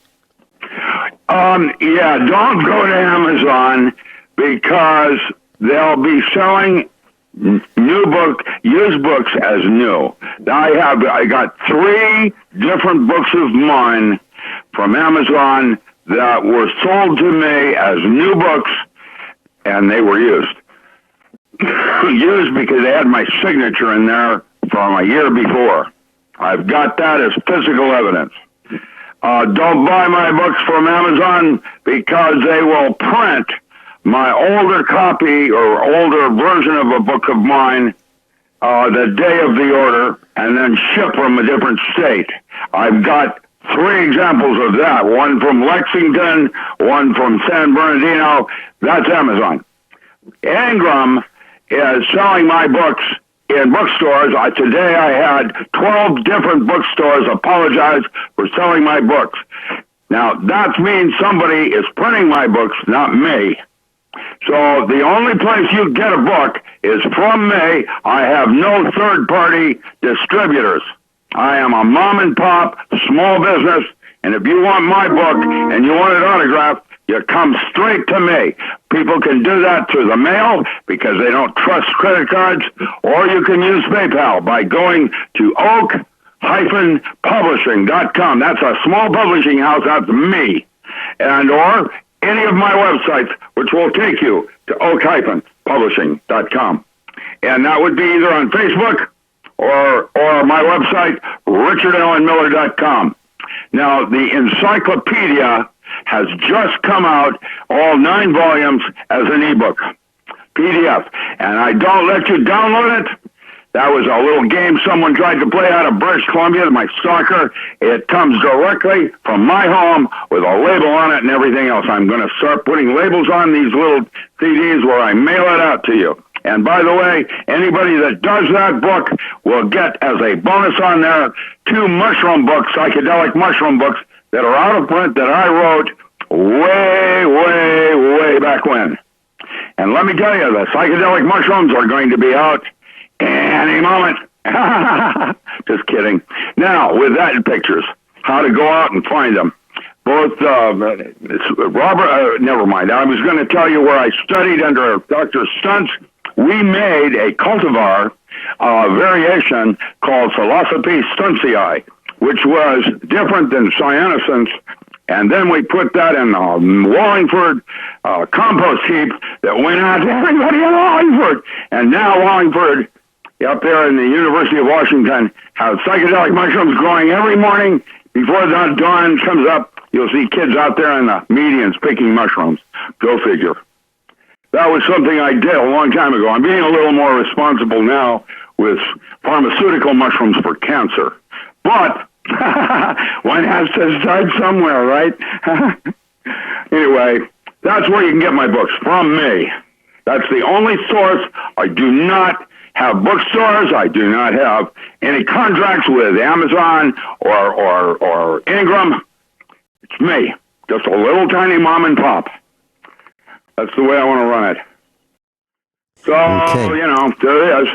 [SPEAKER 5] Yeah, don't go to Amazon because they'll be selling used books as new. I got 3 different books of mine from Amazon that were sold to me as new books, and they were used. Used because they had my signature in there from a year before. I've got that as physical evidence. Don't buy my books from Amazon because they will print my older copy or older version of a book of mine the day of the order and then ship from a different state. I've got 3 examples of that. One from Lexington, one from San Bernardino. That's Amazon. Ingram is selling my books in bookstores. Today I had 12 different bookstores apologize for selling my books. Now, that means somebody is printing my books, not me. So the only place you get a book is from me. I have no third-party distributors. I am a mom-and-pop small business, and if you want my book and you want it autographed, you come straight to me. People can do that through the mail because they don't trust credit cards, or you can use PayPal by going to oak-publishing.com. That's a small publishing house. That's me. And or any of my websites, which will take you to oak-publishing.com. And that would be either on Facebook or my website, richardallenmiller.com. Now, the encyclopedia has just come out all 9 volumes as an ebook, PDF. And I don't let you download it. That was a little game someone tried to play out of British Columbia to my stalker. It comes directly from my home with a label on it and everything else. I'm going to start putting labels on these little CDs where I mail it out to you. And by the way, anybody that does that book will get as a bonus on there 2 mushroom books, psychedelic mushroom books, that are out of print that I wrote way back when. And let me tell you, the psychedelic mushrooms are going to be out any moment. Just kidding. Now, with that in pictures, how to go out and find them. Both, Robert, never mind. I was going to tell you where I studied under Dr. Stuntz. We made a cultivar variation called Philosophy Stuntzii, which was different than cyanescence. And then we put that in Wallingford compost heap that went out to everybody in Wallingford. And now Wallingford, up there in the University of Washington, has psychedelic mushrooms growing every morning. Before the dawn comes up, you'll see kids out there in the medians picking mushrooms. Go figure. That was something I did a long time ago. I'm being a little more responsible now with pharmaceutical mushrooms for cancer. But one has to start somewhere, right? Anyway, that's where you can get my books, from me. That's the only source. I do not have bookstores. I do not have any contracts with Amazon or Ingram. It's me, just a little tiny mom and pop. That's the way I want to run it. So, there it is.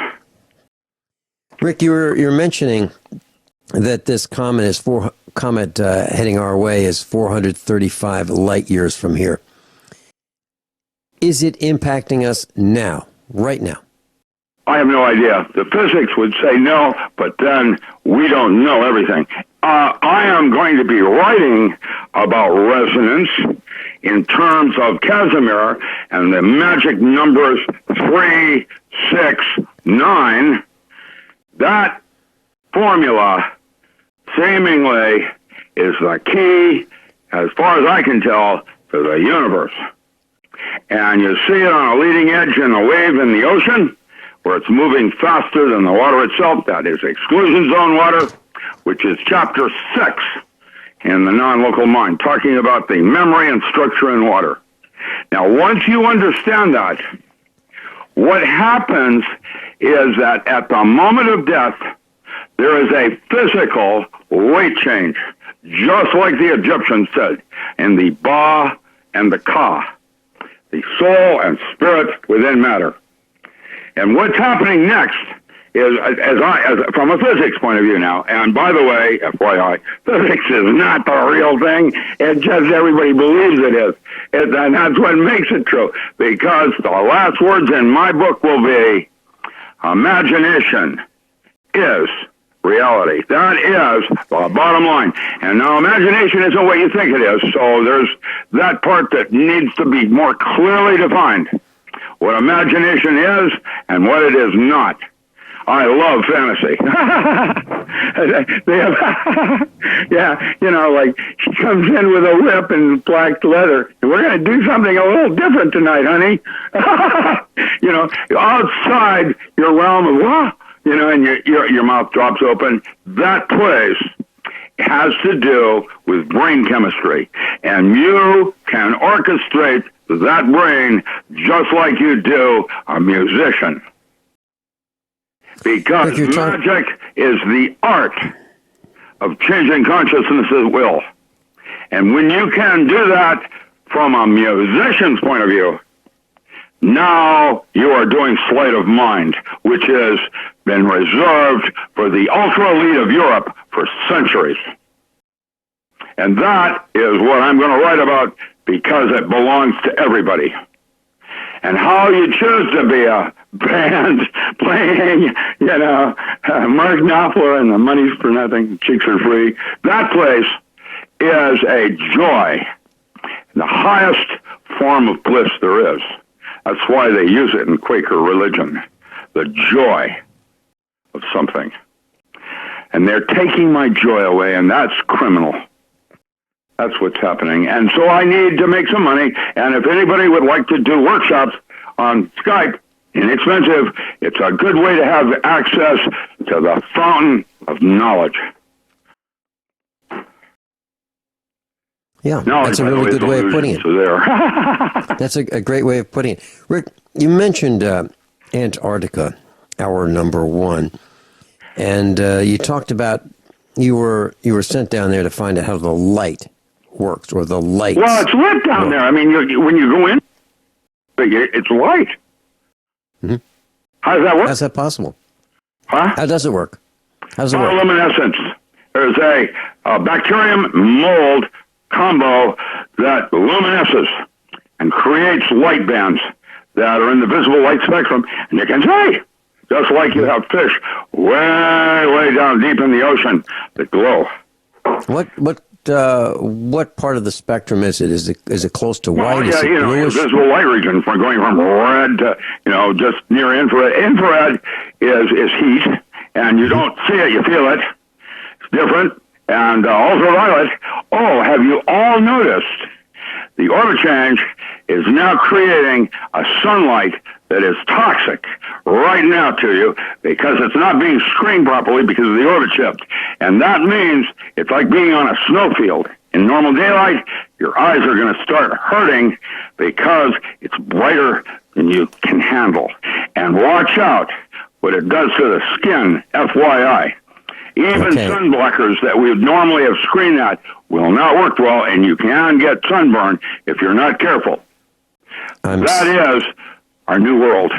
[SPEAKER 4] Rick, you're mentioning that this comet heading our way is 435 light years from here. Is it impacting us now, right now?
[SPEAKER 5] I have no idea. The physics would say no, but then we don't know everything. I am going to be writing about resonance in terms of Casimir and the magic numbers 3, 6, 9. That formula seemingly is the key, as far as I can tell, to the universe. And you see it on a leading edge in a wave in the ocean, where it's moving faster than the water itself. That is exclusion zone water, which is chapter 6 in the non-local mind, talking about the memory and structure in water. Now, once you understand that, what happens is that at the moment of death, there is a physical weight change, just like the Egyptians said, in the Ba and the Ka, the soul and spirit within matter. And what's happening next is, as from a physics point of view now, and by the way, FYI, physics is not the real thing. It just everybody believes it is. And that's what makes it true. Because the last words in my book will be, imagination is reality. That is the bottom line. And now imagination isn't what you think it is. So there's that part that needs to be more clearly defined. What imagination is and what it is not. I love fantasy. They have, yeah, like she comes in with a whip and black leather. And we're going to do something a little different tonight, honey. Outside your realm of, and your mouth drops open. That place has to do with brain chemistry. And you can orchestrate that brain just like you do a musician. Because magic is the art of changing consciousness at will. And when you can do that from a musician's point of view, now you are doing sleight of mind, which has been reserved for the ultra elite of Europe for centuries. And that is what I'm going to write about, because it belongs to everybody. And how you choose to be a band playing, Mark Knopfler and the money's for nothing, chicks are free. That place is a joy, the highest form of bliss there is. That's why they use it in Quaker religion, the joy of something. And they're taking my joy away, and that's criminal. That's what's happening. And so I need to make some money. And if anybody would like to do workshops on Skype, inexpensive, it's a good way to have access to the fountain of knowledge.
[SPEAKER 4] Yeah,
[SPEAKER 5] Knowledge,
[SPEAKER 4] that's a
[SPEAKER 5] by the
[SPEAKER 4] really good
[SPEAKER 5] is
[SPEAKER 4] way of putting it.
[SPEAKER 5] So there.
[SPEAKER 4] That's a great way of putting it. Rick, you mentioned Antarctica, our number one, and you talked about you were sent down there to find out how the light works, or the lights.
[SPEAKER 5] Well, it's lit down there. I mean, when you go in, it's light.
[SPEAKER 4] Mm-hmm.
[SPEAKER 5] How does that work?
[SPEAKER 4] How's that possible?
[SPEAKER 5] Huh?
[SPEAKER 4] How does it work? How does it work?
[SPEAKER 5] Bioluminescence. There's a bacterium mold combo that luminesces and creates light bands that are in the visible light spectrum, and you can see, just like you have fish way down deep in the ocean that glow.
[SPEAKER 4] What part of the spectrum is it? Is it close to white?
[SPEAKER 5] Well,
[SPEAKER 4] is it bluish?
[SPEAKER 5] visible light region, from going from red to just near infrared. Infrared is heat, and you don't see it, you feel it. It's different. And ultraviolet. Oh, have you all noticed the orbit change is now creating a sunlight that is toxic right now to you because it's not being screened properly because of the orbit shift. And that means it's like being on a snowfield. In normal daylight, your eyes are going to start hurting because it's brighter than you can handle. And watch out what it does to the skin, FYI. Even sunblockers that we would normally have screened at will not work well, and you can get sunburn if you're not careful. That is our new world.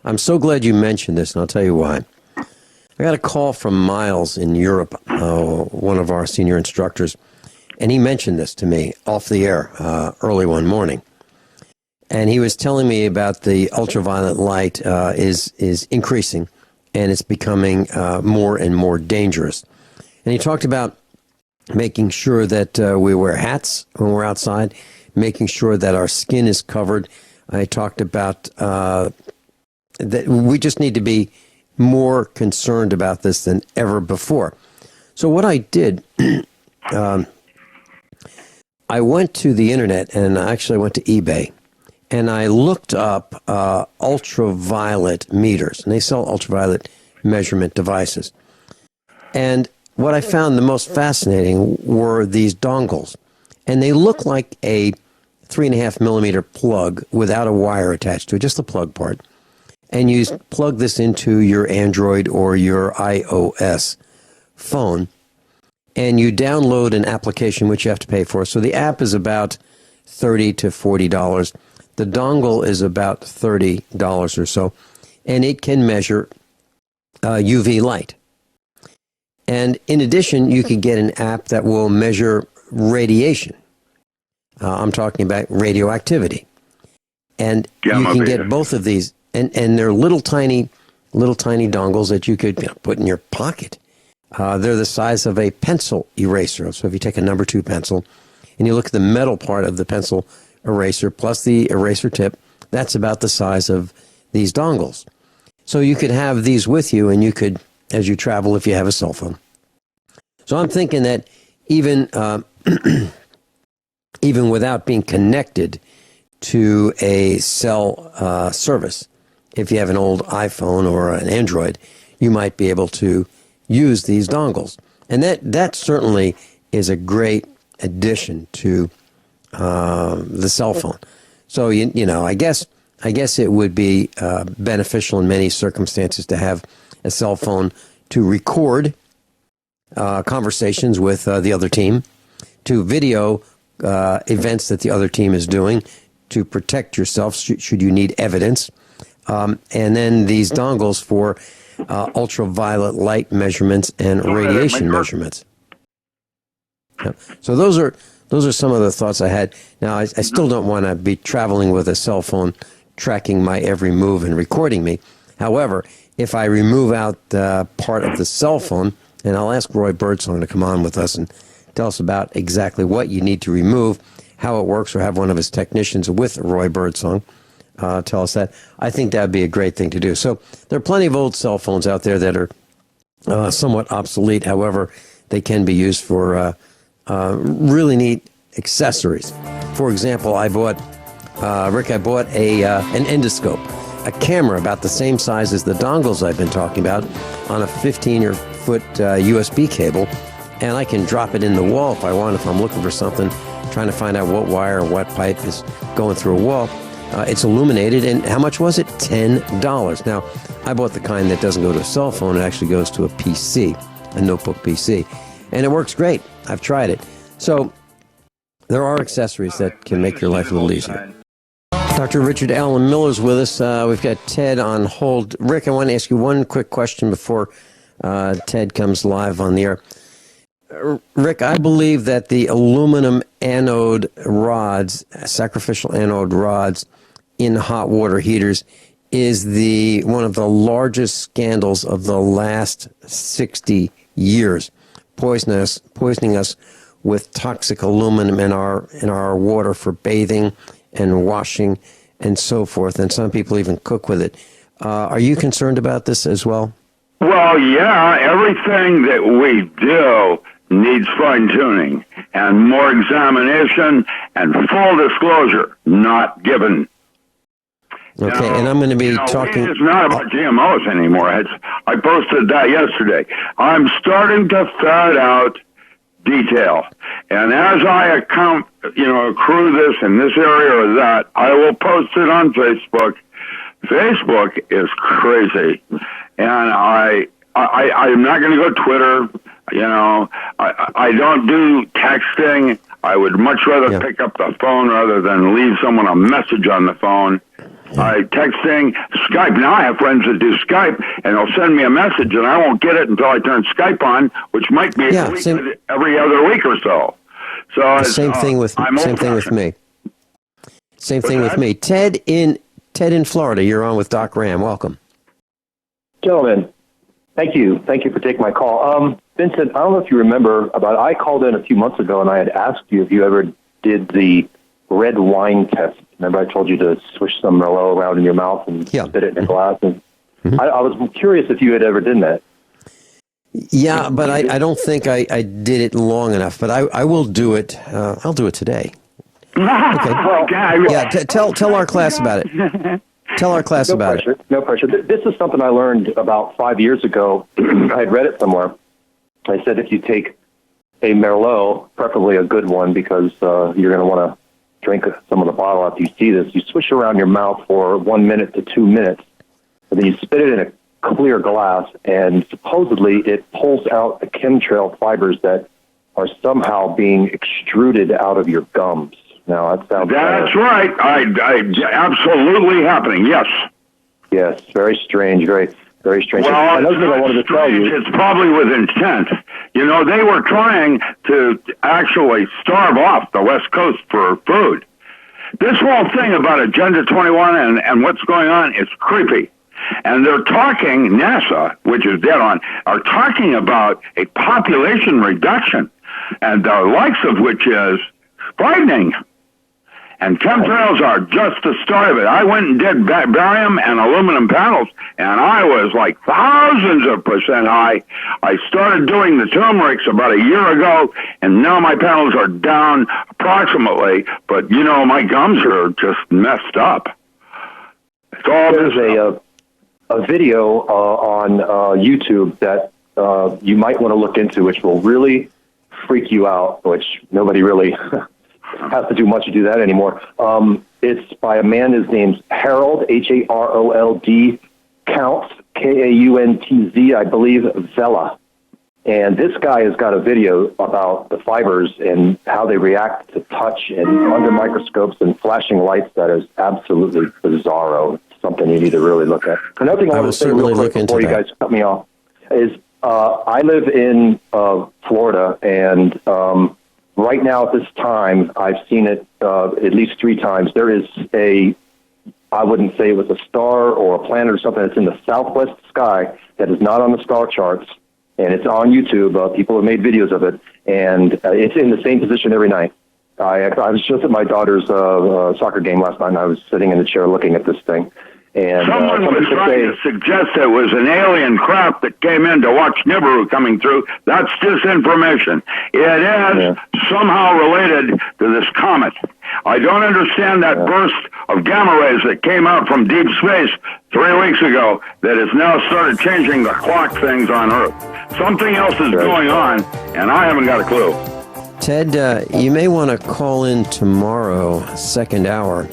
[SPEAKER 4] I'm so glad you mentioned this, and I'll tell you why. I got a call from Miles in Europe, one of our senior instructors, and he mentioned this to me off the air early one morning. And he was telling me about the ultraviolet light is increasing, and it's becoming more and more dangerous. And he talked about making sure that we wear hats when we're outside, making sure that our skin is covered. I talked about that we just need to be more concerned about this than ever before. So what I did, I went to the internet, and I actually went to eBay, and I looked up ultraviolet meters, and they sell ultraviolet measurement devices. And what I found the most fascinating were these dongles, and they look like a 3.5 millimeter plug without a wire attached to it, just the plug part. And you plug this into your Android or your iOS phone, and you download an application which you have to pay for. So the app is about $30 to $40. The dongle is about $30 or so, and it can measure UV light. And in addition, you could get an app that will measure radiation. I'm talking about radioactivity. And you can get both of these, and they're little tiny dongles that you could put in your pocket. They're the size of a pencil eraser. So if you take a number 2 pencil and you look at the metal part of the pencil eraser plus the eraser tip, that's about the size of these dongles. So you could have these with you, and you could, as you travel, if you have a cell phone. So I'm thinking that even even without being connected to a cell service, if you have an old iPhone or an Android, you might be able to use these dongles. And that certainly is a great addition to the cell phone. So, I guess it would be beneficial in many circumstances to have a cell phone to record conversations with the other team, to video events that the other team is doing, to protect yourself should you need evidence, and then these dongles for ultraviolet light measurements and radiation measurements. Yep. So those are some of the thoughts I had. Now, I still don't want to be traveling with a cell phone tracking my every move and recording me. However, if I remove out part of the cell phone, and I'll ask Roy Birdsong to come on with us and tell us about exactly what you need to remove, how it works, or have one of his technicians with Roy Birdsong tell us that. I think that would be a great thing to do. So there are plenty of old cell phones out there that are somewhat obsolete. However, they can be used for really neat accessories. For example, I bought an endoscope, a camera about the same size as the dongles I've been talking about, on a 15-foot USB cable, and I can drop it in the wall if I want, if I'm looking for something, trying to find out what wire or what pipe is going through a wall. It's illuminated, and how much was it? $10. Now, I bought the kind that doesn't go to a cell phone. It actually goes to a PC, a notebook PC, and it works great. I've tried it. So there are accessories that can make your life a little easier. Dr. Richard Allen Miller's with us. We've got Ted on hold. Rick, I want to ask you one quick question before Ted comes live on the air. Rick, I believe that the aluminum anode rods, sacrificial anode rods in hot water heaters is one of the largest scandals of the last 60 years, poisoning us with toxic aluminum in our water for bathing and washing and so forth, and some people even cook with it. Are you concerned about this as well?
[SPEAKER 5] Well, yeah, everything that we do needs fine-tuning and more examination and full disclosure not given.
[SPEAKER 4] Okay, and I'm going to be talking...
[SPEAKER 5] It's not about GMOs anymore. I posted that yesterday. I'm starting to ferret out detail. And as I accrue this in this area or that, I will post it on Facebook. Facebook is crazy. And I'm not going to go Twitter. I don't do texting. I would much rather pick up the phone rather than leave someone a message on the phone. Texting, Skype. Now I have friends that do Skype, and they'll send me a message, and I won't get it until I turn Skype on, which might be every other week or so. So
[SPEAKER 4] same thing with me. Same thing with me. Ted in Florida. You're on with Doc Ram. Welcome,
[SPEAKER 6] gentlemen. Thank you for taking my call. Vincent, I don't know if you remember, I called in a few months ago, and I had asked you if you ever did the red wine test. Remember, I told you to swish some Merlot around in your mouth and spit it in a glass. And I was curious if you had ever done that.
[SPEAKER 4] Yeah, but I don't think I did it long enough. But I will do it. I'll do it today. Okay.
[SPEAKER 6] Well,
[SPEAKER 4] tell our class about it. Tell our class about it.
[SPEAKER 6] No pressure. This is something I learned about 5 years ago. I had read it somewhere. I said if you take a Merlot, preferably a good one, because you're going to want to drink some of the bottle after you see this, you swish around your mouth for 1 minute to 2 minutes, and then you spit it in a clear glass, and supposedly it pulls out the chemtrail fibers that are somehow being extruded out of your gums. Now, that sounds...
[SPEAKER 5] That's right. Absolutely happening, yes.
[SPEAKER 6] Yes, very strange, very, very strange.
[SPEAKER 5] Well,
[SPEAKER 6] another thing I wanted to tell you...
[SPEAKER 5] It's probably with intent. They were trying to actually starve off the West Coast for food. This whole thing about Agenda 21 and what's going on is creepy. And they're talking, NASA, which is dead on, are talking about a population reduction, and the likes of which is frightening. And chemtrails are just the start of it. I went and did barium and aluminum panels, and I was like thousands of % high. I started doing the turmerics about a year ago, and now my panels are down approximately, but my gums are just messed up. It's all
[SPEAKER 6] There's a video on YouTube that you might want to look into, which will really freak you out, which nobody really... has to do much to do that anymore. It's by a man, his name's Harold, Harold, Counts, Kauntz, I believe, Vela. And this guy has got a video about the fibers and how they react to touch and under microscopes and flashing lights that is absolutely bizarro. It's something you need to really look at. Another thing I want to say real quick before you guys cut me off is I live in Florida, and right now at this time, I've seen it at least 3 times. There is I wouldn't say it was a star or a planet or something that's in the southwest sky that is not on the star charts, and it's on YouTube. People have made videos of it, and it's in the same position every night. I was just at my daughter's soccer game last night, and I was sitting in the chair looking at this thing, And
[SPEAKER 5] Someone
[SPEAKER 6] some
[SPEAKER 5] was
[SPEAKER 6] people
[SPEAKER 5] trying to suggest it was an alien craft that came in to watch Nibiru coming through. That's disinformation. It is somehow related to this comet. I don't understand that burst of gamma rays that came out from deep space 3 weeks ago that has now started changing the clock things on Earth. Something else is going on, and I haven't got a clue.
[SPEAKER 4] Ted, you may want to call in tomorrow, second hour.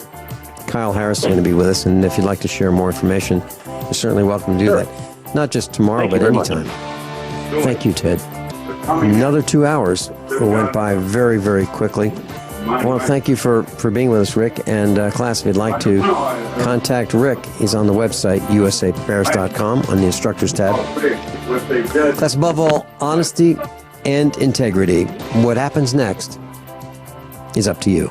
[SPEAKER 4] Kyle Harris is going to be with us, and if you'd like to share more information, you're certainly welcome to do that. Not just tomorrow, but anytime. Thank you, Ted. Another 2 hours went by very, very quickly. I want to thank you for being with us, Rick. And class, if you'd like to contact Rick, he's on the website, usapreparedness.com, on the instructors tab. Class, above all, honesty and integrity. What happens next is up to you.